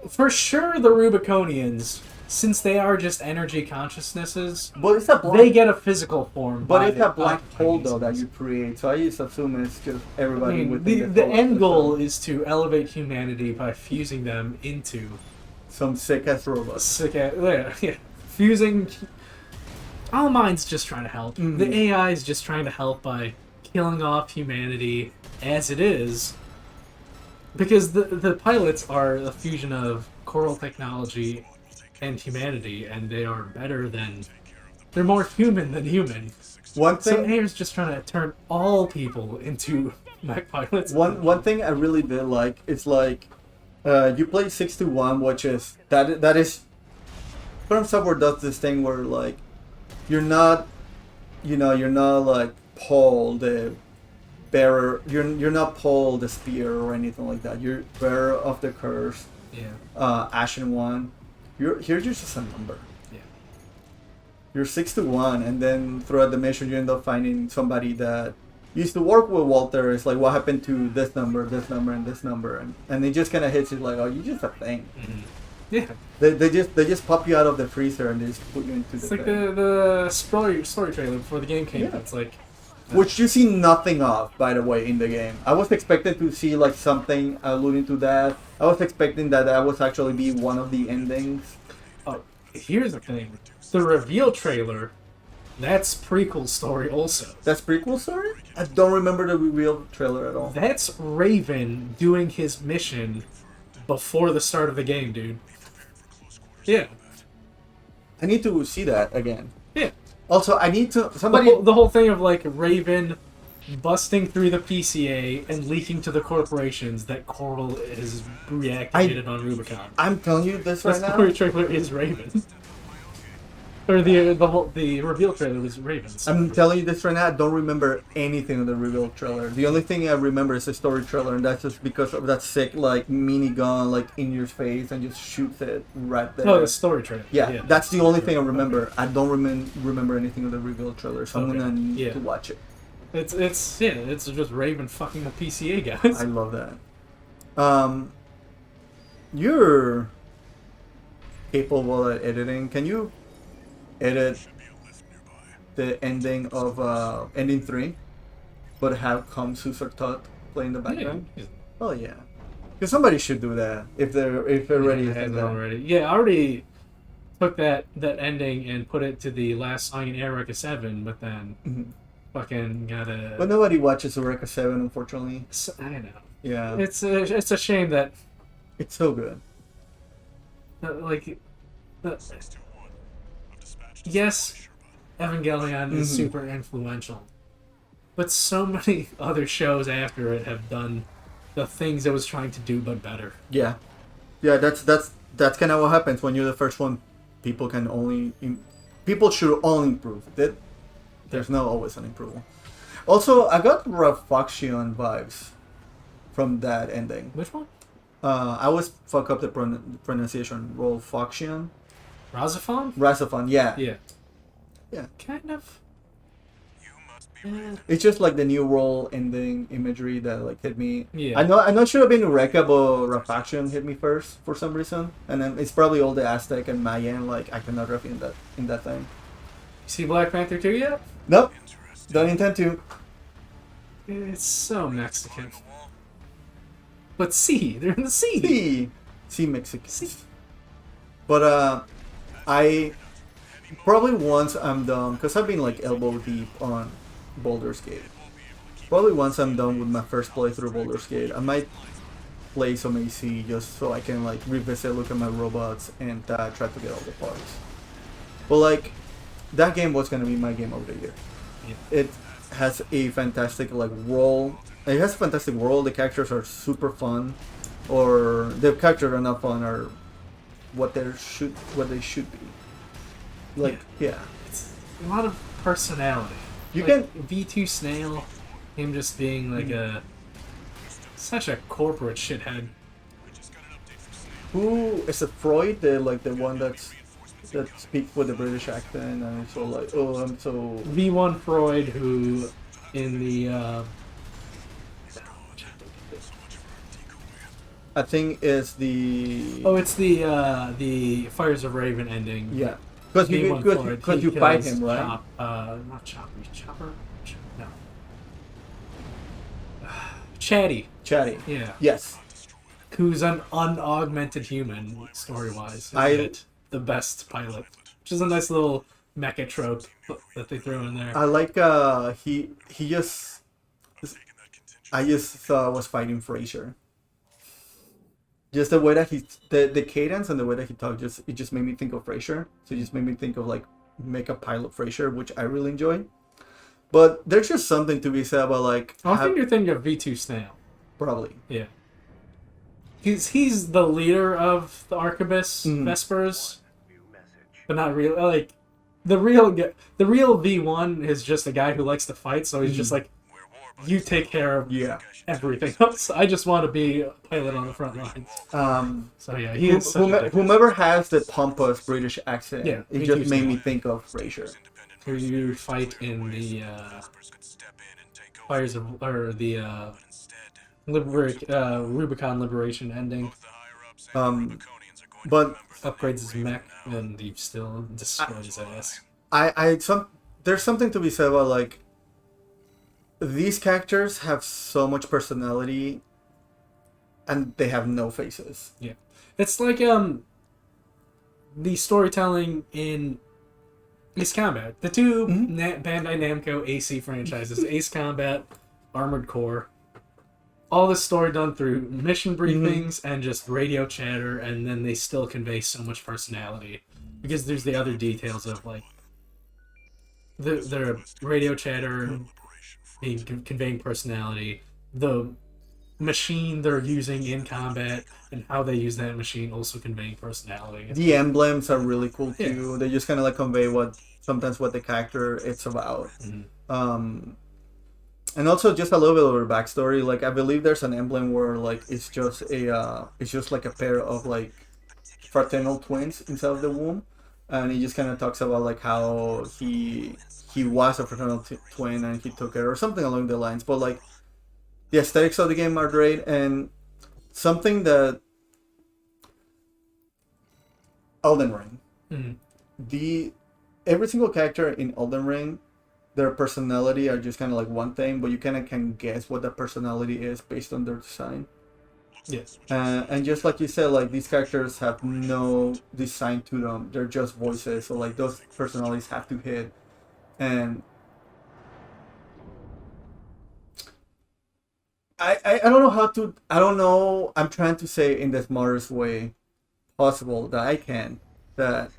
for sure, the Rubiconians, since they are just energy consciousnesses, but it's they get a physical form. But it's a black hole though that you create, so I just assume it's just everybody within the end goal is to elevate humanity by fusing them into some sick ass robots. Yeah. Fusing. All Mine's just trying to help. The AI is just trying to help by killing off humanity as it is. Because the pilots are a fusion of coral technology and humanity, and they are better than... They're more human than human. So Air's just trying to turn all people into mech pilots. One thing I really did like, it's like, you play 6-1, which is... That is... FromSoftware does this thing where, like, you're not like Paul the bearer, you're not Paul the spear or anything like that. You're bearer of the curse. Yeah. Ashen one. You're just a number. Yeah. You're 6-1, and then throughout the mission you end up finding somebody that used to work with Walter. It's like, what happened to this number, and this number, and it just kind of hits you like, oh, you're just a thing. Mm-hmm. Yeah. They just pop you out of the freezer and they just put you into it's the like thing. the story trailer before the game came out. It's like... Which you see nothing of, by the way, in the game. I was expecting to see like something alluding to that. I was expecting that was actually be one of the endings. Oh, here's the thing. The reveal trailer, that's prequel story also. That's prequel story? I don't remember the reveal trailer at all. That's Raven doing his mission before the start of the game, dude. Yeah. I need to see that again. Yeah. Also, I need to... The whole thing of, like, Raven busting through the PCA and leaking to the corporations that Coral is reactivated on Rubicon. I'm telling you this right now. The story trailer is Raven. Or the reveal trailer was Ravens. I'm telling you this right now, I don't remember anything of the reveal trailer. The only thing I remember is the story trailer, and that's just because of that sick, like, minigun, like, in your face, and just shoots it right there. Oh, the story trailer. Yeah, that's the only thing I remember. I don't remember anything of the reveal trailer, so I'm gonna need to watch it. It's just Raven fucking the PCA guys. I love that. You're capable at editing. Can you edit the ending of ending 3, but have Suser Tut play in the background? Yeah. Oh yeah, because somebody should do that if they're already already. Yeah, I already took that ending and put it to the last song in Eureka 7, but then fucking gotta. But nobody watches Eureka 7, unfortunately. I know. Yeah, it's a shame that it's so good. Yes, Evangelion is super influential, but so many other shows after it have done the things it was trying to do, but better. Yeah, that's kind of what happens when you're the first one. People should only improve. There's no always an improvement. Also, I got Rafaction vibes from that ending. Which one? I always fuck up the pronunciation. Rafaction. Razafon? Yeah. Yeah. Kind of. It's just like the new role ending imagery that like hit me. Yeah. I know it should have been Eureka, but Rafaction hit me first for some reason, and then it's probably all the Aztec and Mayan like iconography in that thing. You see Black Panther 2 yet? Nope. Don't intend to. It's so Mexican. But sea, they're in the sea. See Mexicans. But I probably once I'm done, because I've been like elbow deep on Baldur's Gate. Probably once I'm done with my first playthrough Baldur's Gate, I might play some AC just so I can like revisit, look at my robots, and try to get all the parts. But like, that game was gonna be my game of the year. Yeah. It has a fantastic like world. It has a fantastic world. The characters are super fun, or the characters are not fun, or what they should be. Like It's a lot of personality. You like, V2 Snail, him just being like such a corporate shithead. Who is it? Freud, the one that speaks with the British accent, and so like, oh, I'm so V1 Freud, who in the I think is the it's the Fires of Raven ending. yeah, because you fight him, right? Not Chopper. No. Chatty. Yeah. Yes. Who's an unaugmented human, story-wise. The best pilot. Which is a nice little mecha trope that they throw in there. I like he just I just was fighting Frasier. Just the way that the cadence and the way that he talked, it just made me think of Frasier. So it just made me think of like Mecha Pilot Frasier, which I really enjoy. But there's just something to be said about like. I think you're thinking of V2 Snail. Probably. Yeah. He's the leader of the Arquebus Vespers, but not really. Like the real V1 is just a guy who likes to fight, so he's just like, you take care of everything else. I just want to be a pilot on the front lines. So yeah, he is whomever has the pompous British accent. Yeah, it just made me think of Frasier. Who you fight in the Fires of or the Rubicon Liberation ending. But upgrades his mech and he still destroys his ass. There's something to be said about like these characters have so much personality and they have no faces. Yeah. It's like the storytelling in Ace Combat. The two Bandai Namco AC franchises, Ace Combat, Armored Core. All this story done through mission briefings and just radio chatter, and then they still convey so much personality. Because there's the other details of like their radio chatter conveying personality, the machine they're using in combat, and how they use that machine also conveying personality. The emblems are really cool too. Yeah. They just kind of like convey what the character it's about. And also just a little bit of her backstory. Like I believe there's an emblem where like it's just like a pair of like fraternal twins inside of the womb, and he just kind of talks about like how he was a fraternal twin and he took her or something along the lines. But like the aesthetics of the game are great, and something that Elden Ring, every single character in Elden Ring, their personality are just kind of like one thing, but you kind of can guess what that personality is based on their design. Yes. And just like you said, like these characters have no design to them; they're just voices. So like those personalities have to hit. And I don't know how to. I don't know. I'm trying to say in the smartest way possible that I can that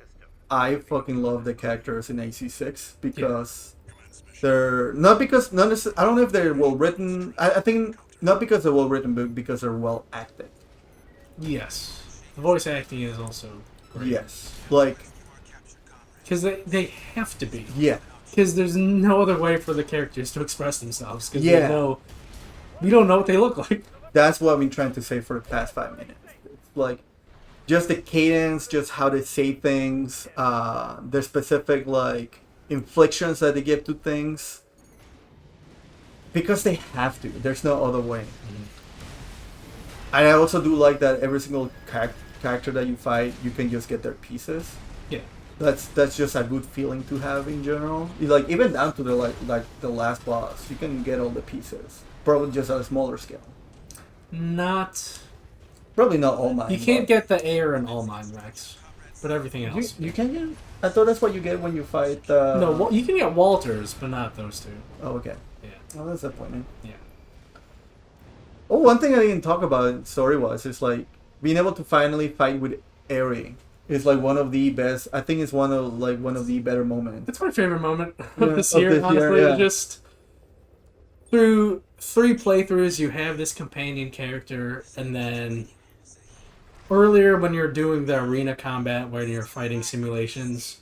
I fucking love the characters in AC6 because. They're not necessarily. I don't know if they're well written. I think not because they're well written, but because they're well acted. Yes, the voice acting is also great. Yes, like because they have to be. Yeah. Because there's no other way for the characters to express themselves. Because we don't know what they look like. That's what I've been trying to say for the past 5 minutes. It's like just the cadence, just how they say things, their specific like. Inflictions that they give to things because they have to. There's no other way. I also do like that every single character that you fight, you can just get their pieces. Yeah. that's just a good feeling to have in general. Like even down to the like the last boss, you can get all the pieces. Probably just at a smaller scale. Not. Probably not all mine. You can't get the air in all mine Rex, but everything else. You can get. I thought that's what you get when you fight. No, you can get Walters, but not those two. Oh, okay. Yeah. Oh, that's disappointing. Yeah. Oh, one thing I didn't talk about story-wise is like being able to finally fight with Eri. Is like one of the best. I think it's one of the better moments. It's my favorite moment Yeah, of this year. Honestly, yeah. just through 3 playthroughs, you have this companion character, and then earlier when you're doing the arena combat where you're fighting simulations,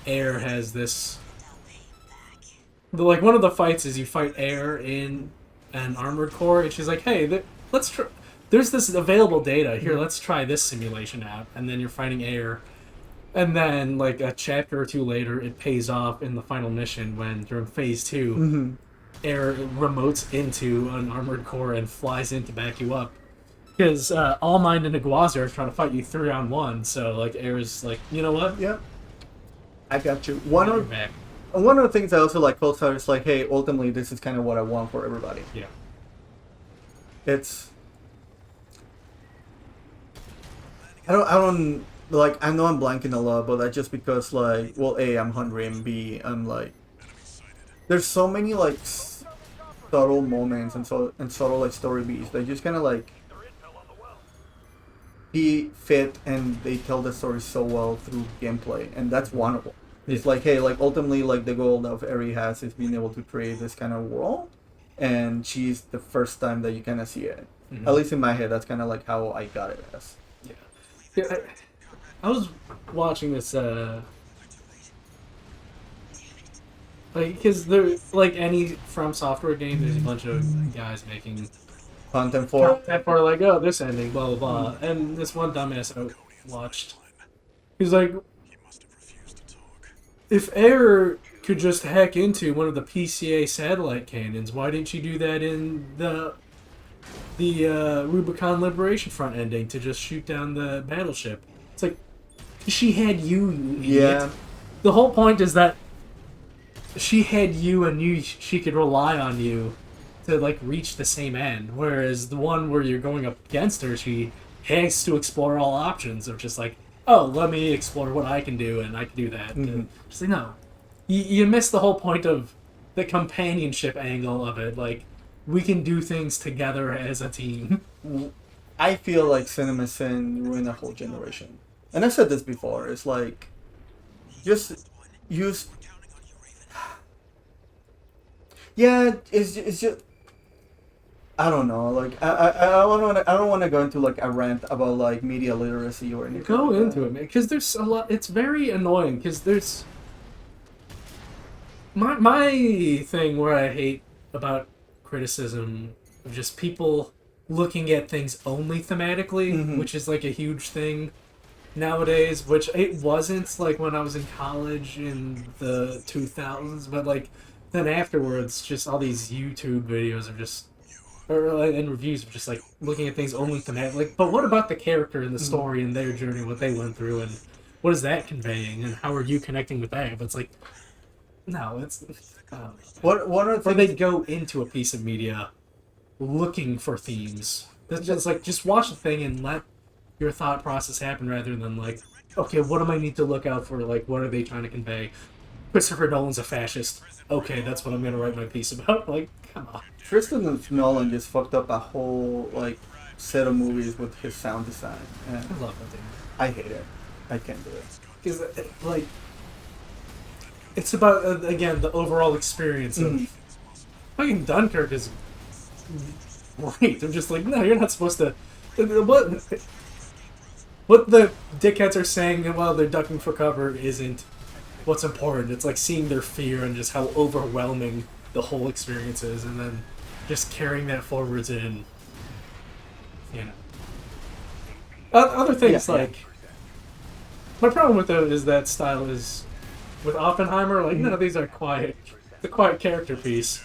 Air has this. Like one of the fights is you fight Air in an armored core, and she's like, "Hey, let's try. There's this available data here. Let's try this simulation out." And then you're fighting Air, and then like a chapter or 2 later, it pays off in the final mission when during phase 2, Mm-hmm. Air remotes into an armored core and flies in to back you up. Because All Mind and Iguazu are trying to fight you 3-on-1, so like Air's like, you know what? Yeah. I got you. You're back. One of the things I also like close out is like, hey, ultimately this is kind of what I want for everybody. Yeah. It's. I don't like. I know I'm blanking a lot, but that's just because like, well, A, I'm hungry, and B, I'm like, there's so many like subtle moments and subtle like story beats that just kind of like be fit and they tell the story so well through gameplay, and that's one of them. It's like, hey, like ultimately, like the goal that Eri has is being able to create this kind of world, and she's the first time that you kind of see it. Mm-hmm. At least in my head, that's kind of like how I got it as. Yeah, I was watching this, like, because there, like any FromSoftware game, there's a bunch of guys making Content for. like, oh, this ending, blah, blah, blah. And this one dumbass I watched, he's like, if Air could just hack into one of the PCA satellite cannons, why didn't you do that in the Rubicon Liberation Front ending to just shoot down the battleship? It's like, she had you idiot. Yeah. The whole point is that she had you and knew she could rely on you to, like, reach the same end. Whereas the one where you're going up against her, she has to explore all options of just like, oh, let me explore what I can do, and I can do that. Mm-hmm. Just like, no. You miss the whole point of the companionship angle of it. Like, we can do things together as a team. I feel like Cinema Sin ruined a whole generation. And I've said this before, it's like, just use... Yeah, it's just... I don't know, like, I don't want to go into, like, a rant about, like, media literacy or anything. Go like into that. it, man, because there's a lot... It's very annoying, because there's... My thing where I hate about criticism of just people looking at things only thematically, Mm-hmm. which is like a huge thing nowadays, which it wasn't like when I was in college in the 2000s, but like then afterwards, just all these YouTube videos of just and reviews of just like looking at things only thematically. Like, but what about the character and the story and their journey, what they went through, and what is that conveying, and how are you connecting with that? But it's like, no, it's One of the or things... they go into a piece of media looking for themes. That's just like, just watch the thing and let your thought process happen rather than like, okay, what do I need to look out for? Like, what are they trying to convey? Christopher Nolan's a fascist. Okay, that's what I'm going to write my piece about. Like, come on. Tristan Nolan just fucked up a whole, like, set of movies with his sound design. And I love that thing. I hate it. I can't do it. Because, like, it's about, again, the overall experience of... Fucking Dunkirk is great. I'm just like, no, you're not supposed to... What the dickheads are saying while they're ducking for cover isn't what's important. It's like seeing their fear and just how overwhelming the whole experience is, and then just carrying that forwards in, you know. Other things, like... My problem with it is that style is... With Oppenheimer, like, no, these are quiet. The quiet character piece.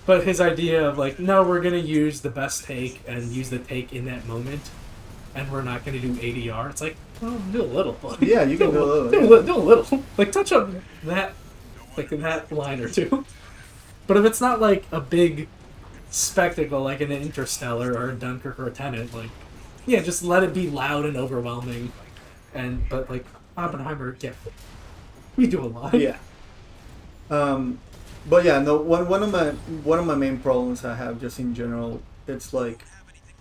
But his idea of, like, no, we're going to use the best take and use the take in that moment and we're not going to do ADR. It's like, well, do a little. But Yeah, you can do a little. Do a little. Like, touch up that, like, that line or two. But if it's not, like, a big spectacle, like an Interstellar or a Dunkirk or a Tenet, like, yeah, just let it be loud and overwhelming. But, like, Oppenheimer, yeah, we do a lot. Yeah. But yeah, no. One of my main problems I have just in general, it's like,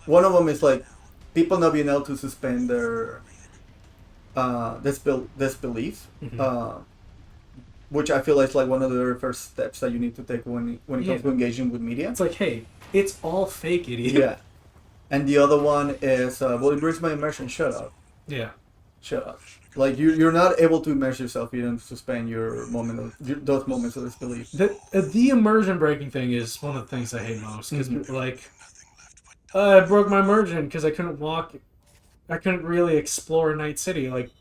one of them is like people not being able to suspend their disbelief, which I feel like is like one of the very first steps that you need to take when it comes to engaging with media. It's like, hey, it's all fake, idiot. Yeah. And the other one is, well, it breaks my immersion. Shut up. Yeah. Shut up. Like, you're not able to immerse yourself. You don't suspend your those moments of disbelief. The immersion breaking thing is one of the things I hate most. Because, like, I broke my immersion because I couldn't walk. I couldn't really explore Night City. Like,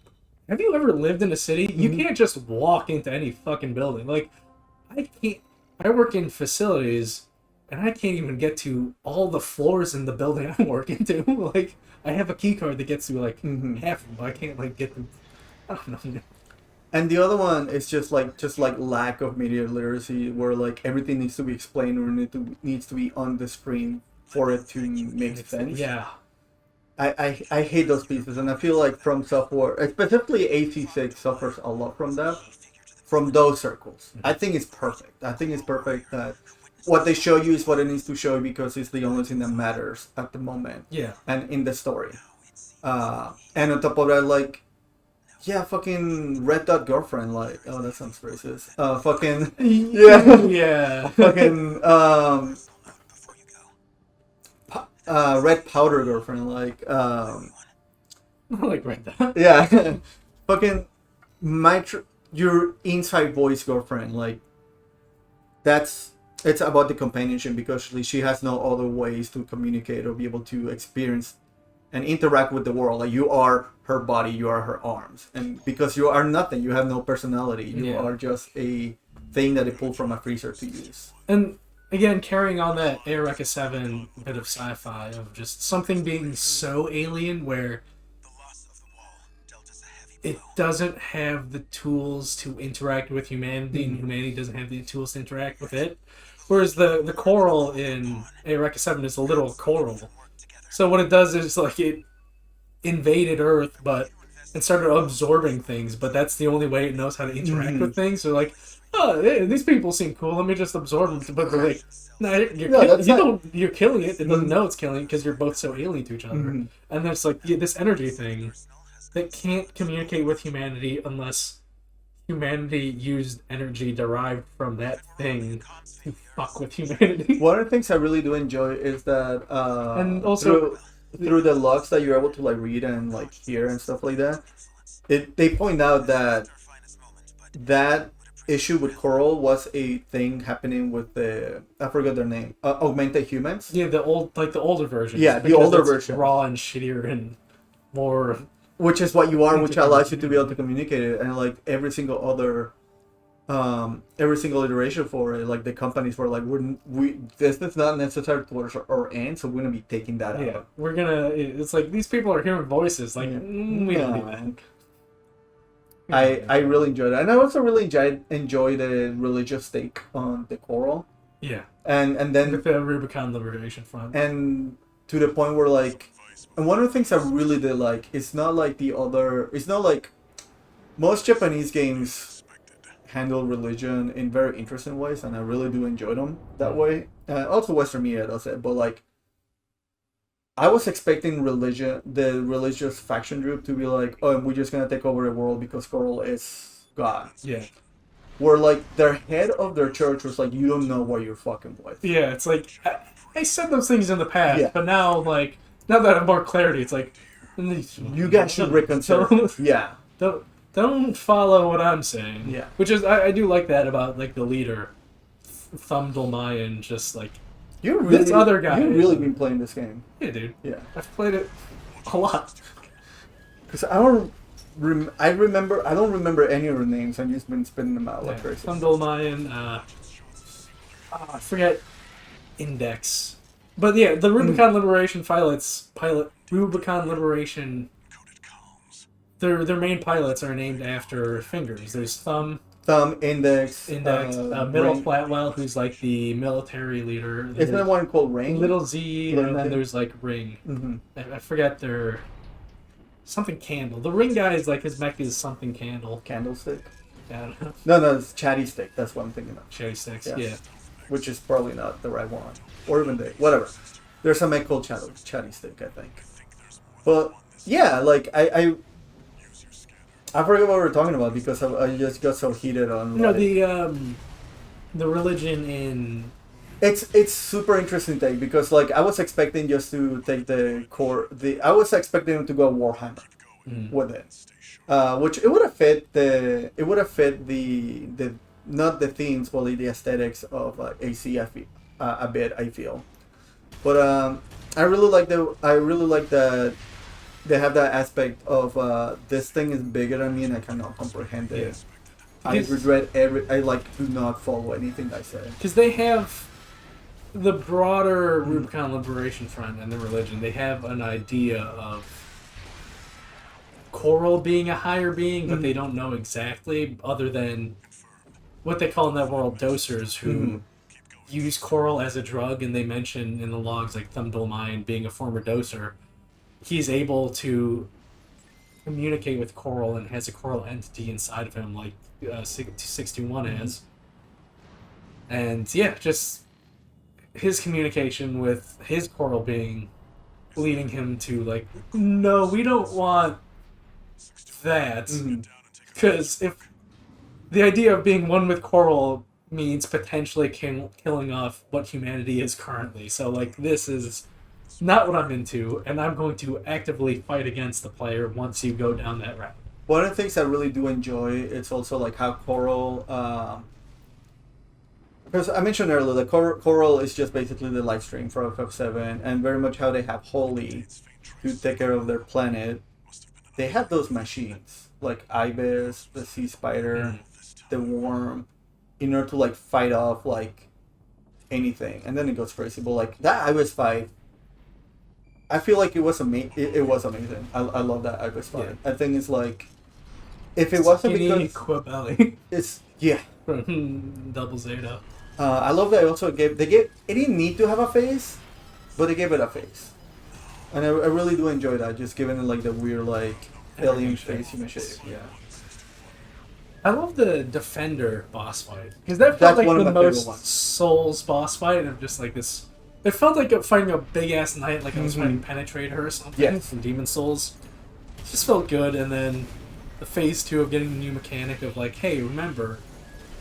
have you ever lived in a city? You can't just walk into any fucking building. Like, I can't. I work in facilities, and I can't even get to all the floors in the building I work into. Like, I have a key card that gets to, like, half of them. I can't, like, get them. I don't know. And the other one is just like lack of media literacy, where like everything needs to be explained or needs to be on the screen for it to make sense. Yeah. I hate those pieces, and I feel like FromSoftware, specifically AC6, suffers a lot from that, from those circles. I think it's perfect. I think it's perfect that what they show you is what it needs to show you because it's the only thing that matters at the moment. Yeah. And in the story. And on top of that, like, yeah, fucking Red Dot Girlfriend, like, oh, that sounds racist. Fucking, yeah. Yeah. Fucking, Red Powder Girlfriend, like, I like Red Dot. yeah. Fucking, your inside voice girlfriend, like, it's about the companionship because she has no other ways to communicate or be able to experience and interact with the world. Like, you are her body, you are her arms, and because you are nothing, you have no personality. You are just a thing that they pulled from a freezer to use. And again, carrying on that Eureka 7 bit of sci-fi of just something being so alien where it doesn't have the tools to interact with humanity, and humanity doesn't have the tools to interact with it. Whereas the coral in Eureka 7 is a little coral. So what it does is, like, it invaded Earth, and started absorbing things, but that's the only way it knows how to interact with things. So, like, oh, these people seem cool, let me just absorb them. But they're like, you're killing it. It doesn't know it's killing it because you're both so alien to each other. And there's, like, this energy thing that can't communicate with humanity unless humanity used energy derived from that thing to fuck with humanity. One of the things I really do enjoy is that and also through the logs that you're able to, like, read and, like, hear and stuff like that, they point out that issue with coral was a thing happening with I forgot their name, augmented humans. Yeah, the older version. Yeah, the older version, raw and shittier and more. Which is what you are, which allows you to be able to communicate it, and like every single iteration for it, like the companies were like, this is not necessary towards our end, so we're gonna be taking that out. Yeah, it's like these people are hearing voices, like we don't do that. I really enjoyed it, and I also really enjoy the religious take on the coral. Yeah, and then with the Rubicon Liberation Front, and to the point where, like, and one of the things I really did like, it's not like most Japanese games handle religion in very interesting ways, and I really do enjoy them that way. Also Western media does it, but like, I was expecting the religious faction group to be like, oh, we're just gonna take over the world because Coral is God. Yeah. Where, like, their head of their church was like, you don't know what you're fucking with. Yeah, it's like, I said those things in the past, but now, like, now that I have more clarity, it's like, you guys should reconsider. Yeah. Don't follow what I'm saying. Yeah. Which is, I do like that about, like, the leader, Thumdel Mayan, just like, this other guy. You've really been playing this game. Yeah, dude. Yeah. I've played it a lot. Because I don't remember any of the names. I've just been spinning them out like crazy. Thumdel Mayan, I forget Index. But yeah, the Rubicon Liberation Rubicon Liberation. Their main pilots are named after fingers. There's Thumb, Index, Middle Ring. Flatwell, who's like the military leader. Isn't there one called Ring? Little Z, and then there's like Ring. Mm-hmm. I forget their something Candle. The Ring guy is like his mech is something Candle. Candlestick. Yeah, I don't know. No, it's Chatty Stick. That's what I'm thinking of. Cherry Sticks. Yes. Yeah. Which is probably not the right one, or even whatever. There's a mech called Chatty Stick, I think. But yeah, like I forget what we were talking about because I just got so heated on. No, the religion in. It's super interesting thing because like I was expecting just to take I was expecting him to go Warhammer with it, which it would have fit the not the themes but the aesthetics of AC a bit, I feel, but I really like that they have that aspect of this thing is bigger than me and I cannot comprehend it. Yeah. I regret I do not follow anything I say. Because they have the broader Rubicon Liberation Front and the religion. They have an idea of Coral being a higher being, but they don't know exactly, other than what they call in that world dosers who use Coral as a drug, and they mention in the logs like Thumdolmine being a former doser. He's able to communicate with Coral and has a Coral entity inside of him, like 621 has. And yeah, just his communication with his Coral being leading him to like, no, we don't want that. Because if the idea of being one with Coral means potentially killing off what humanity is currently. So like, this is not what I'm into, and I'm going to actively fight against the player once you go down that route. One of the things I really do enjoy, it's also like how Coral, because I mentioned earlier, the Coral is just basically the live stream for FF7, and very much how they have Holy to take care of their planet. They have those machines, like Ibis, the Sea Spider, the Worm, in order to like fight off like anything, and then it goes crazy. But like that Ibis fight, I feel like it was amazing. It was amazing. I love that Ibis fight. Yeah. I think it's like, if it wasn't because Quibelli. It's Double Zeta. I love that they gave it didn't need to have a face, but they gave it a face, and I really do enjoy that. Just giving it like the weird like alien face shape. Yeah. I love the Defender boss fight because that felt like the most Souls boss fight of just like this. It felt like fighting a big ass knight, like I was fighting Penetrator or something from Demon Souls. It just felt good, and then the phase 2 of getting the new mechanic of like, hey, remember,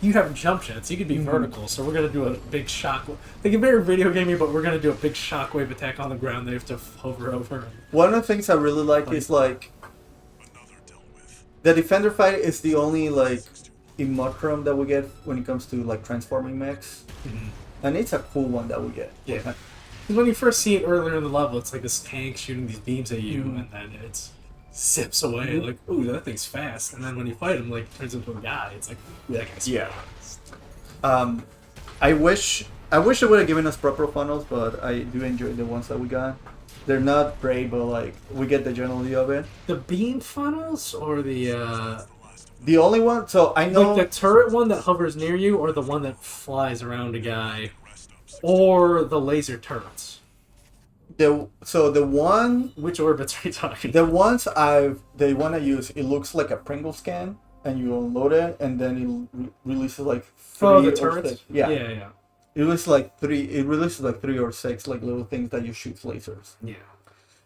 you have jump jets, you could be vertical, so we're gonna do a big shock. They can very video gamey, but we're gonna do a big shockwave attack on the ground. They have to hover over. One of the things I really like is like the Defender fight is the only like emoticon that we get when it comes to like transforming mechs. And it's a cool one that we get. Yeah. Because when you first see it earlier in the level, it's like this tank shooting these beams at you, and then it zips away. Like, ooh, that thing's fast. And then when you fight him, like, it turns into a guy. It's like, ooh, that guy's fast. I wish they would have given us proper funnels, but I do enjoy the ones that we got. They're not great, but like we get the general idea of it. The beam funnels or the only one, so I know like the turret one that hovers near you, or the one that flies around a guy, or the laser turrets. The one, which orbits are you talking? The ones they want to use, it looks like a Pringle scan, and you unload it, and then it releases like 3 the or turrets? 6. Yeah. It releases like 3 or 6 like little things that you shoot lasers. Yeah.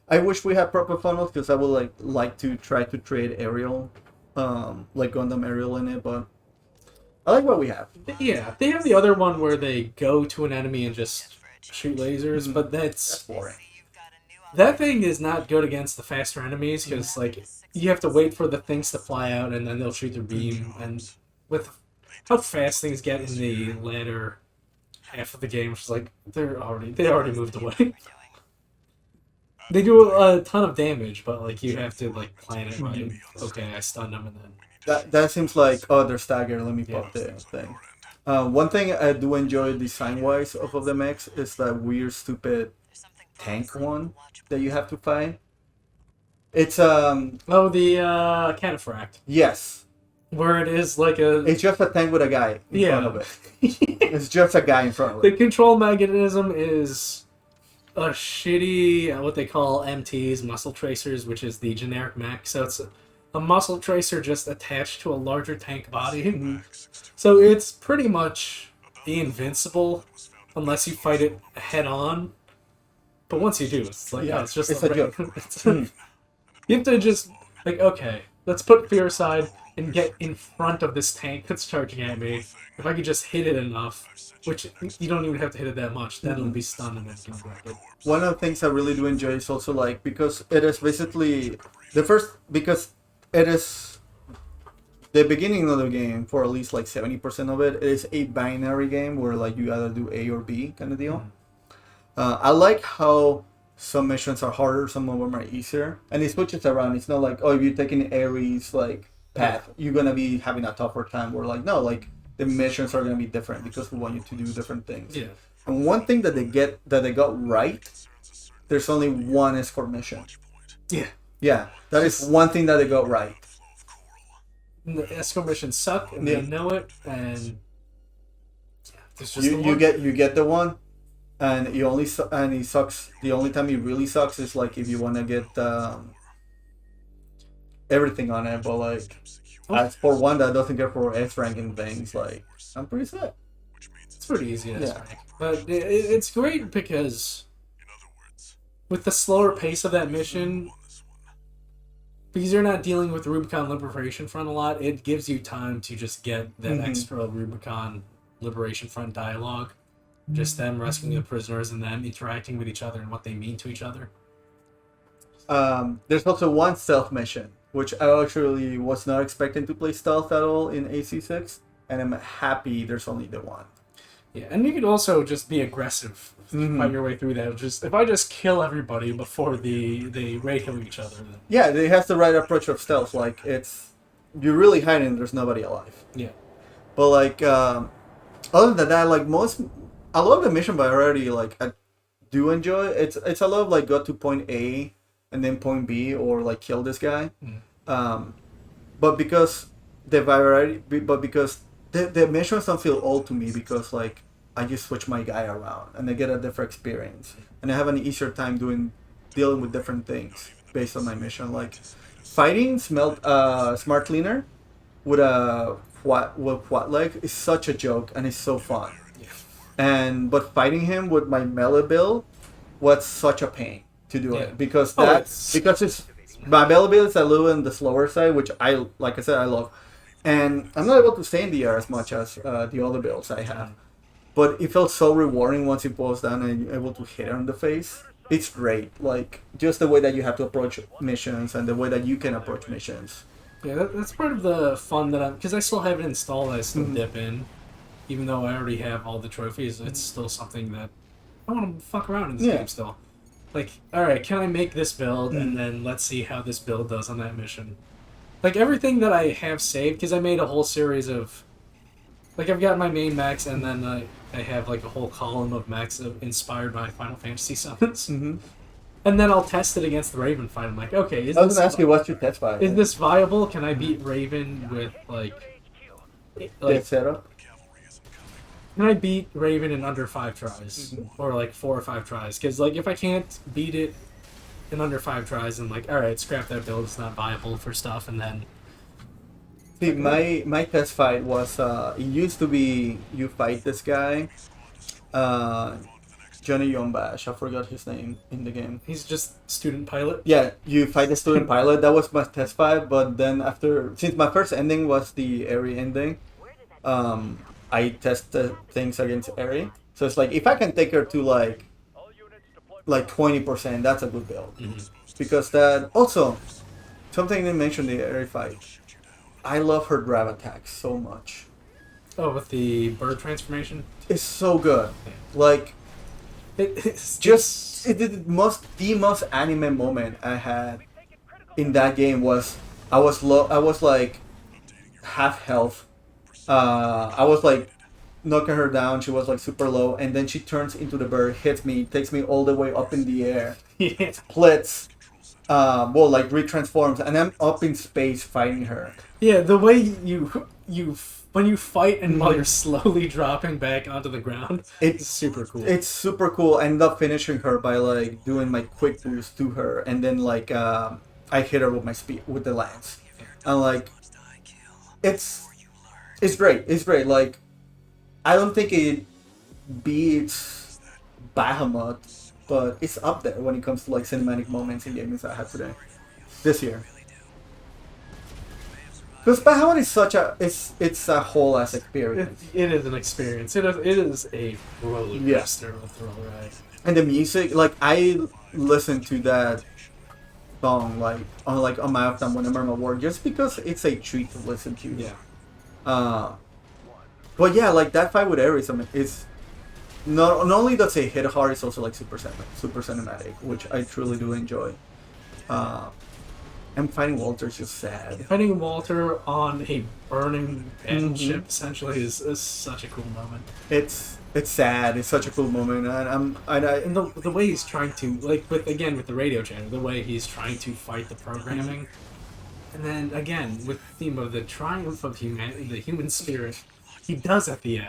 I wish we had proper funnels because I would like to try to trade aerial, like Gundam aerial in it, but I like what we have. Yeah, they have the other one where they go to an enemy and just shoot lasers, but that's boring. That thing is not good against the faster enemies because like you have to wait for the things to fly out and then they'll shoot their beam, and with how fast things get in the latter half of the game, it's like they already moved away. They do a ton of damage, but like you have to like plan it right. Okay, I stunned them, and then that seems like, oh, they're staggered. Let me pop the thing. One thing I do enjoy design wise of the mechs is that weird, stupid tank one that you have to fight. It's Oh, the cataphract, yes. where it is like a It's just a tank with a guy in front of it. It's just a guy in front of The it. control mechanism is a shitty what they call MTs, muscle tracers, which is the generic mech. So it's a muscle tracer just attached to a larger tank body. So it's pretty much invincible unless you fight it head on. But once you do, it's like, Yeah, oh, it's just it's a joke. You have to just, like, okay, let's put fear aside and get in front of this tank that's charging at me. If I could just hit it enough, which you don't even have to hit it that much, then it'll be stunned and then you can grab it. One of the things I really do enjoy is also like because it is basically because it is the beginning of the game for at least like 70% of it is a binary game where like you either do A or B kind of deal. I like how some missions are harder, some of them are easier, and it switches around. It's not like, oh, if you're taking Ares like path, you're gonna be having a tougher time. We're like, no, like the missions are gonna be different because we want you to do different things. Yeah. And one thing that they got right, there's only one escort mission. Yeah. Yeah, that is one thing that they got right. The escort missions suck, and they know it, and there's just You get the one, and he sucks. The only time he really sucks is like if you want to get everything on it. But like, as for one that doesn't get for S ranking things, like I'm pretty sad. It's pretty easy to rank, but it's great because with the slower pace of that mission. Because you're not dealing with the Rubicon Liberation Front a lot, it gives you time to just get that extra Rubicon Liberation Front dialogue. Just them rescuing the prisoners and them interacting with each other and what they mean to each other. There's also one stealth mission, which I actually was not expecting to play stealth at all in AC6, and I'm happy there's only the one. Yeah, and you could also just be aggressive, fight your way through that. Just if I just kill everybody before they raid kill each other. Then... Yeah, it has the right approach of stealth. Like it's you're really hiding. There's nobody alive. Yeah. But like other than that, like a lot of the mission variety, like I do enjoy. It's a lot of like go to point A and then point B or like kill this guy. But because the variety, because the missions don't feel old to me because like I just switch my guy around and I get a different experience and I have an easier time dealing with different things based on my mission. Like fighting smart cleaner with a quad leg is such a joke and it's so fun. But fighting him with my melee build was such a pain to do it because it's my melee build is a little on the slower side, which I love. And I'm not able to stay in the air as much as the other builds I have. But it felt so rewarding once it falls down and you're able to hit it on the face. It's great. Like, just the way that you have to approach missions and the way that you can approach missions. Yeah, that's part of the fun that because I still have it installed, I still dip in. Even though I already have all the trophies, it's still something that I want to fuck around in this game still. Like, alright, can I make this build and then let's see how this build does on that mission. Like, everything that I have saved, because I made a whole series of... Like, I've got my main mechs, and then I have, like, a whole column of mechs inspired by Final Fantasy summons. And then I'll test it against the Raven fight. I'm like, okay, I was going to ask you, what's your test fight? Is this viable? Can I beat Raven with, like the setup? Can I beat Raven in under 5 tries? Or, like, 4 or 5 tries? Because, like, if I can't beat it in under 5 tries, and like, alright, scrap that build, it's not viable for stuff, and then... See, my test fight was, it used to be, you fight this guy, Johnny Yombash, I forgot his name in the game. He's just student pilot? Yeah, you fight the student pilot, that was my test fight, but then since my first ending was the Eri ending, I tested things against Eri. So it's like, if I can take her to like 20%, that's a good build. Because that also something they mentioned in the Eri fight. I love her grab attack so much. Oh, with the bird transformation? It's so good. Like it's the most anime moment I had in that game was I was like half health. I was like knocking her down. She was like super low, and then she turns into the bird, hits me, takes me all the way up in the air, Yeah. splits, like retransforms, and I'm up in space fighting her. Yeah, the way you when you fight and while you're slowly dropping back onto the ground, it's super cool. It's super cool. I ended up finishing her by like doing my quick boost to her, and then like I hit her with my speed with the lance, and like it's great. It's great. Like I don't think it beats Bahamut, but it's up there when it comes to like cinematic moments in games I had today, this year. Because Bahamut is such a it's a whole ass experience. It is an experience. It is a roller coaster of a thrill ride. And the music, like I listen to that song on my off time whenever I'm at work, just because it's a treat to listen to. Yeah. But yeah, like that fight with Ares, I mean, it's not only does it hit hard, it's also like super cinematic, which I truly do enjoy. And fighting Walter's just sad. Fighting Walter on a burning ship essentially is such a cool moment. It's sad. It's such a cool moment, and and the way he's trying to with the radio channel, the way he's trying to fight the programming, and then again with the theme of the triumph of humanity, the human spirit, he does at the end.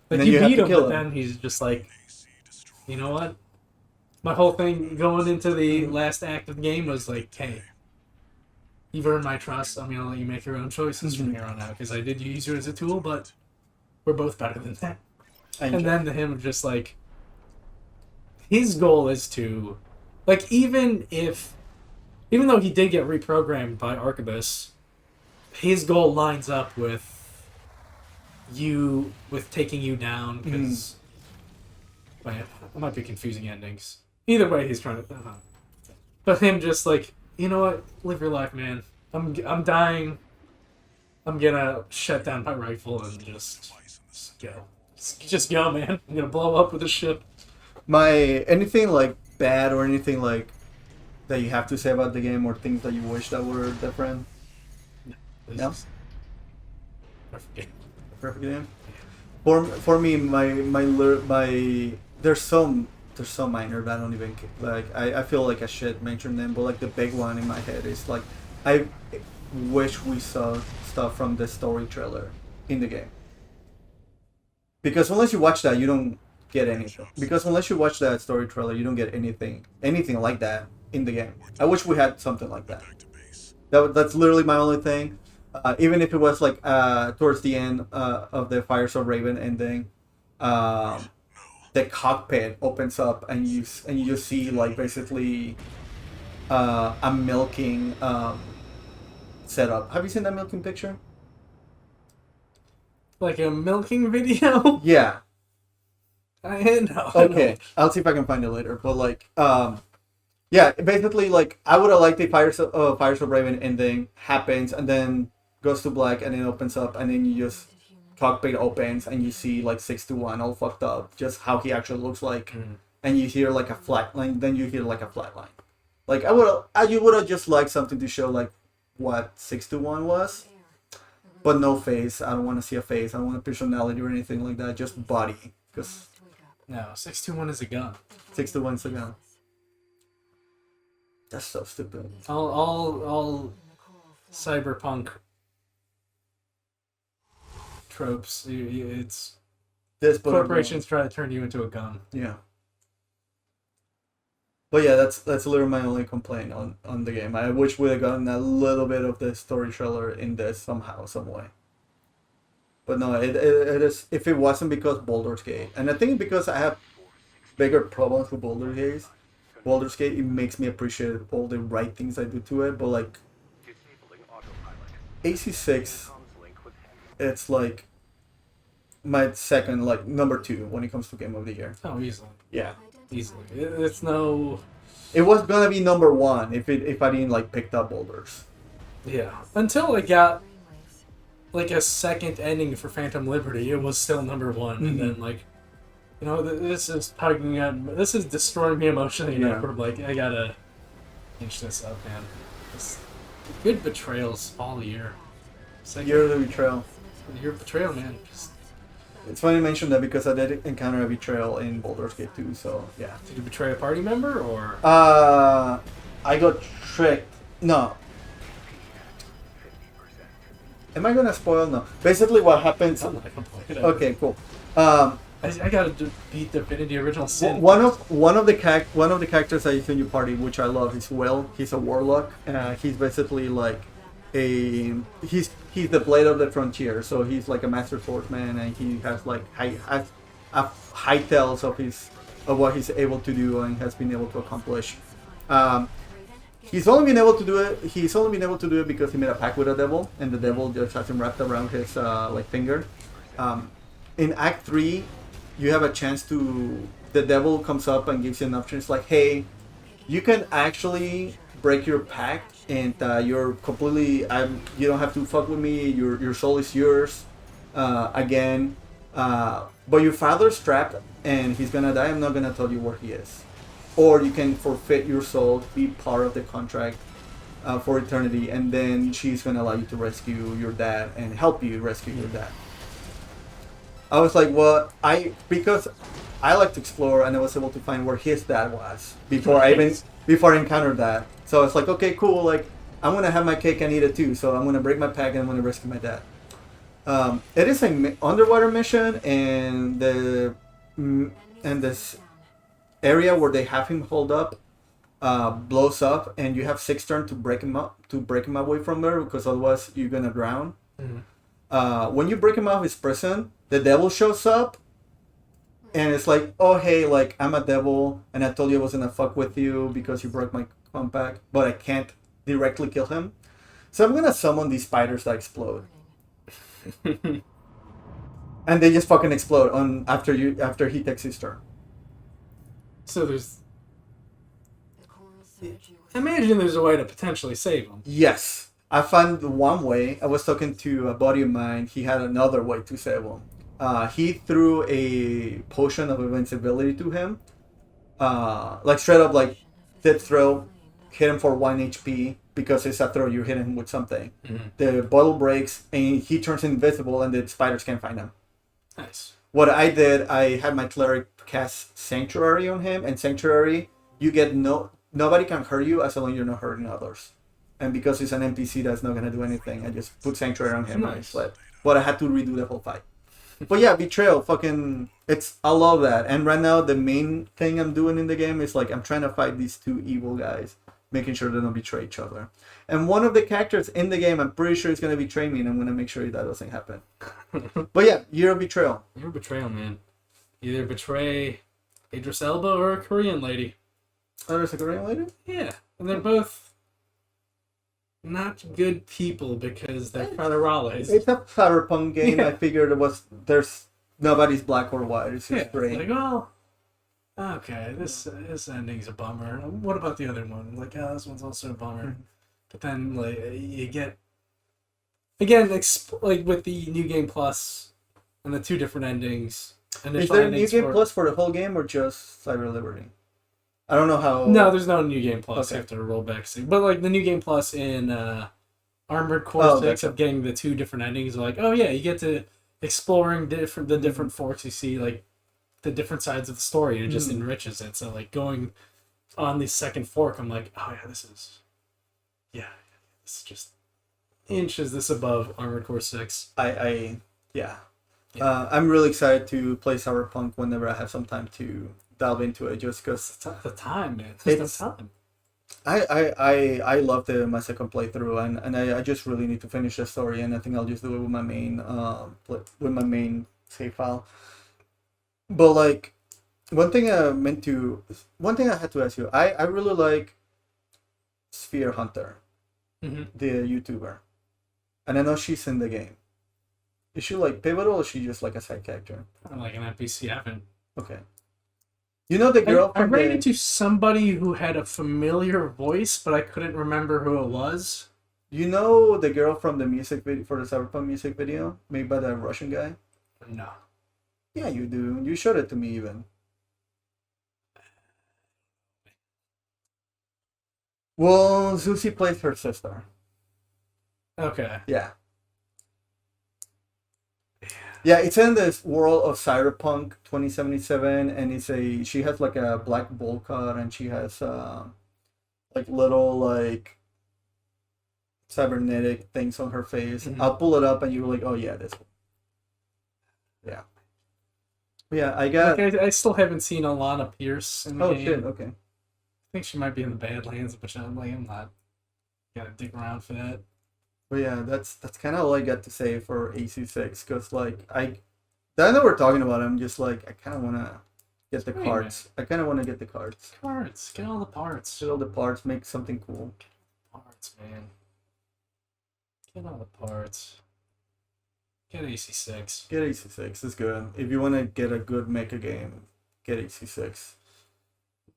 Like you beat him, but then he's just like, you know what? My whole thing going into the last act of the game was like, hey, you've earned my trust. I'm gonna let you make your own choices from here on out because I did use you as a tool, but we're both better than that. And then to him, just like his goal is to, like, even though he did get reprogrammed by Arquebus, his goal lines up with taking you down because it might be confusing endings. Either way, he's trying to. But him just like, you know what? Live your life, man. I'm dying. I'm gonna shut down my rifle and just go. Just go, man. I'm gonna blow up with the ship. Anything like bad or anything like that you have to say about the game or things that you wish that were different? No. Perfect game. For me, my there's some minor that I don't even like. I feel like I should mention them, but like the big one in my head is like I wish we saw stuff from the story trailer in the game. Because unless you watch that, you don't get anything. Because unless you watch that story trailer, you don't get anything like that in the game. I wish we had something like that. That's literally my only thing. Even if it was like towards the end of the Fires of Raven ending, the cockpit opens up and you just see like basically a milking setup. Have you seen that milking picture? Like a milking video? Yeah. I know. Okay, I'll see if I can find it later. But like, yeah, basically like I would have liked the Fires of Raven ending happens and then goes to black and then opens up and then you just cockpit opens and you see like 621 all fucked up, just how he actually looks like, and you hear like a flat line. Then you hear like a flat line. Like you would have just liked something to show like what 621 was, but no face. I don't want to see a face. I don't want a personality or anything like that. Just body, because no, 621 is a gun. 621 is a gun. That's so stupid. All cyberpunk tropes. It's this corporations try to turn you into a gun. Yeah. But yeah, that's literally my only complaint on the game. I wish we had gotten a little bit of the story trailer in this somehow, some way. But no, it is. If it wasn't because Baldur's Gate, and I think because I have bigger problems with Baldur's Gate, it makes me appreciate all the right things I do to it. But like AC6, it's like my second, like number 2 when it comes to Game of the Year. Oh, easily. Yeah. Easily. It's no. It was gonna be number 1 if I didn't like picked up Boulders. Yeah. Until it got like a second ending for Phantom Liberty, it was still number 1, and then like, you know, this is tugging at. This is destroying me emotionally. You know, I'm like, I gotta inch this up, man. It's good betrayals all year. Year of the Betrayal. Year of Betrayal, man. Just It's funny you mention that because I did encounter a betrayal in Baldur's Gate 2, so yeah. Did you betray a party member, or? I got tricked. No. Am I gonna spoil? No. Basically, what happens? I'm not gonna play it. Okay, cool. I gotta beat Divinity Original Sin. One of the characters that is in your party, which I love, is Will. He's a warlock. He's basically like he's the blade of the frontier. So he's like a master swordsman, and he has like high tales of what he's able to do and has been able to accomplish. He's only been able to do it. He's only been able to do it because he made a pact with the devil, and the devil just has him wrapped around his like finger. In Act 3, you have a chance to. The devil comes up and gives you an option. It's like, hey, you can actually break your pact, and you're completely. You don't have to fuck with me. Your soul is yours, again. But your father's trapped, and he's gonna die. I'm not gonna tell you where he is. Or you can forfeit your soul, be part of the contract for eternity, and then she's gonna allow you to rescue your dad and help you rescue your dad. I was like, well, because I like to explore, and I was able to find where his dad was before I encountered that. So I was like, okay, cool. Like, I'm gonna have my cake and eat it too. So I'm gonna break my pact and I'm gonna rescue my dad. It is an underwater mission, and this area where they have him hold up blows up, and you have 6 turns to break him away from there, because otherwise you're gonna drown. Mm-hmm. When you break him out of his prison, the devil shows up, and it's like, oh hey, like, I'm a devil, and I told you I wasn't gonna fuck with you because you broke my compact, but I can't directly kill him, so I'm gonna summon these spiders that explode. And they just fucking explode after he takes his turn. So there's. Imagine there's a way to potentially save him. Yes. I found one way. I was talking to a buddy of mine. He had another way to save him. He threw a potion of invincibility to him. Like straight up, like, death throw, hit him for 1 HP, because it's a throw, you hit him with something. Mm-hmm. The bottle breaks, and he turns invisible, and the spiders can't find him. Nice. What I did, I had my cleric cast Sanctuary on him, and Sanctuary, you get nobody can hurt you as long as you're not hurting others. And because he's an NPC that's not gonna do anything, I just put Sanctuary on him. Nice. But I had to redo the whole fight. But yeah, Betrayal, fucking, I love that. And right now, the main thing I'm doing in the game is like, I'm trying to fight these 2 evil guys, making sure they don't betray each other. And one of the characters in the game, I'm pretty sure is gonna betray me, and I'm gonna make sure that doesn't happen. But yeah, Year of Betrayal. Year of Betrayal, man. Either betray Idris Elba or a Korean lady. Oh, there's a Korean lady? Yeah. And they're both not good people because they're federales. It's a cyberpunk game. Yeah. I figured there's nobody's black or white. It's just gray. Like, well, okay, this ending's a bummer. What about the other one? Like, oh, this one's also a bummer. Mm-hmm. But then, like, you get, again, like with the New Game Plus and the 2 different endings. Is there a New Game Plus for the whole game or just Cyber Liberty? I don't know how. No, there's no New Game Plus. Okay. You have to roll back. But like the New Game Plus in Armored Core 6 of getting the 2 different endings, like, oh yeah, you get to exploring the different forks. You see like the different sides of the story. It just enriches it. So like going on the second fork, I'm like, oh yeah, this is just inches this above Armored Core 6. Yeah. I'm really excited to play Cyberpunk whenever I have some time to delve into it, just because the time, man. It's the time. I loved my second playthrough, and I just really need to finish the story, and I think I'll just do it with my main save file. But like, one thing I had to ask you, I really like Sphere Hunter, the YouTuber, and I know she's in the game. Is she like pivotal, or is she just like a side character? I'm like an NPC. I haven't. Okay. You know the girl I ran into somebody who had a familiar voice, but I couldn't remember who it was. You know the girl from the music video, for the Cyberpunk music video made by the Russian guy? No. Yeah, you do. You showed it to me even. Well, Zuzi plays her sister. Okay. Yeah. Yeah, it's in this world of Cyberpunk 2077, and she has like a black bowl cut, and she has like little like cybernetic things on her face. I'll pull it up, and you're like, oh yeah, this one. Yeah. Yeah, I got. Like I still haven't seen Alana Pierce in the Oh game. shit! Okay. I think she might be in the Badlands, but I'm not gotta dig around for that. But yeah, that's kind of all I got to say for AC6, because like I know we're talking about it, I'm just like I kind of want to get the cards. I kind of want to get the cards. Cards, get all the parts. Get all the parts, make something cool. Parts, man. Get all the parts. Get AC6. Get AC6, it's good. If you want to get a good mecha game, get AC6.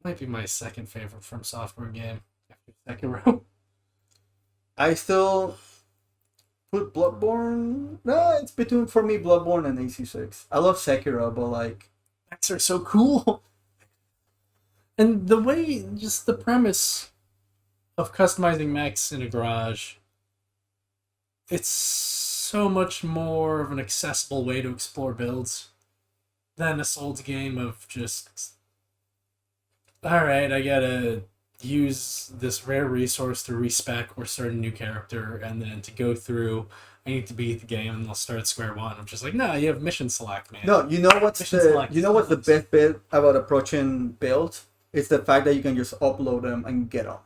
Might be my second favorite FromSoftware game after Sekiro. I still put Bloodborne. No, it's between for me Bloodborne and AC6. I love Sekiro, but like mechs are so cool. And the way, just the premise of customizing mechs in a garage, it's so much more of an accessible way to explore builds than a Souls game of just, alright, I gotta use this rare resource to respec or start a new character, and then to go through, I need to beat the game, and I'll start at square one. I'm just like, no, you have mission select, man. No, you know what's the best bit about approaching builds? It's the fact that you can just upload them and get them.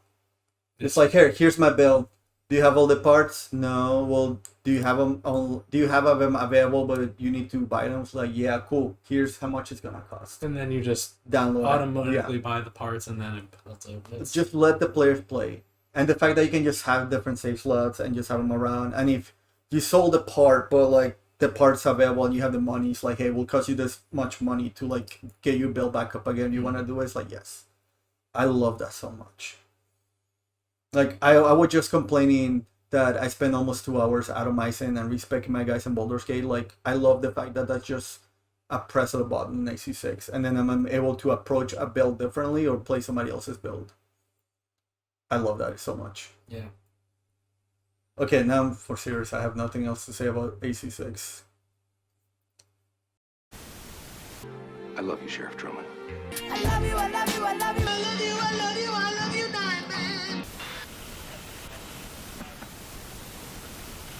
It's like, here's my build. Do you have all the parts? No. Well, do you have them available, but you need to buy them? It's like, yeah, cool. Here's how much it's gonna cost. And then you just download automatically buy the parts, and then it builds it. Just let the players play. And the fact that you can just have different save slots and just have them around. And if you sold a part, but like the parts available and you have the money, it's like, hey, we'll cost you this much money to like get your build back up again. You want to do it? It's like, yes. I love that so much. Like, I was just complaining that I spent almost 2 hours atomizing and respecing my guys in Baldur's Gate. Like, I love the fact that that's just a press of the button in AC6, and then I'm able to approach a build differently or play somebody else's build. I love that so much. Yeah. Okay, now for serious, I have nothing else to say about AC6. I love you, Sheriff Drummond. I love you, I love you, I love you, I love you, I love you, I love you.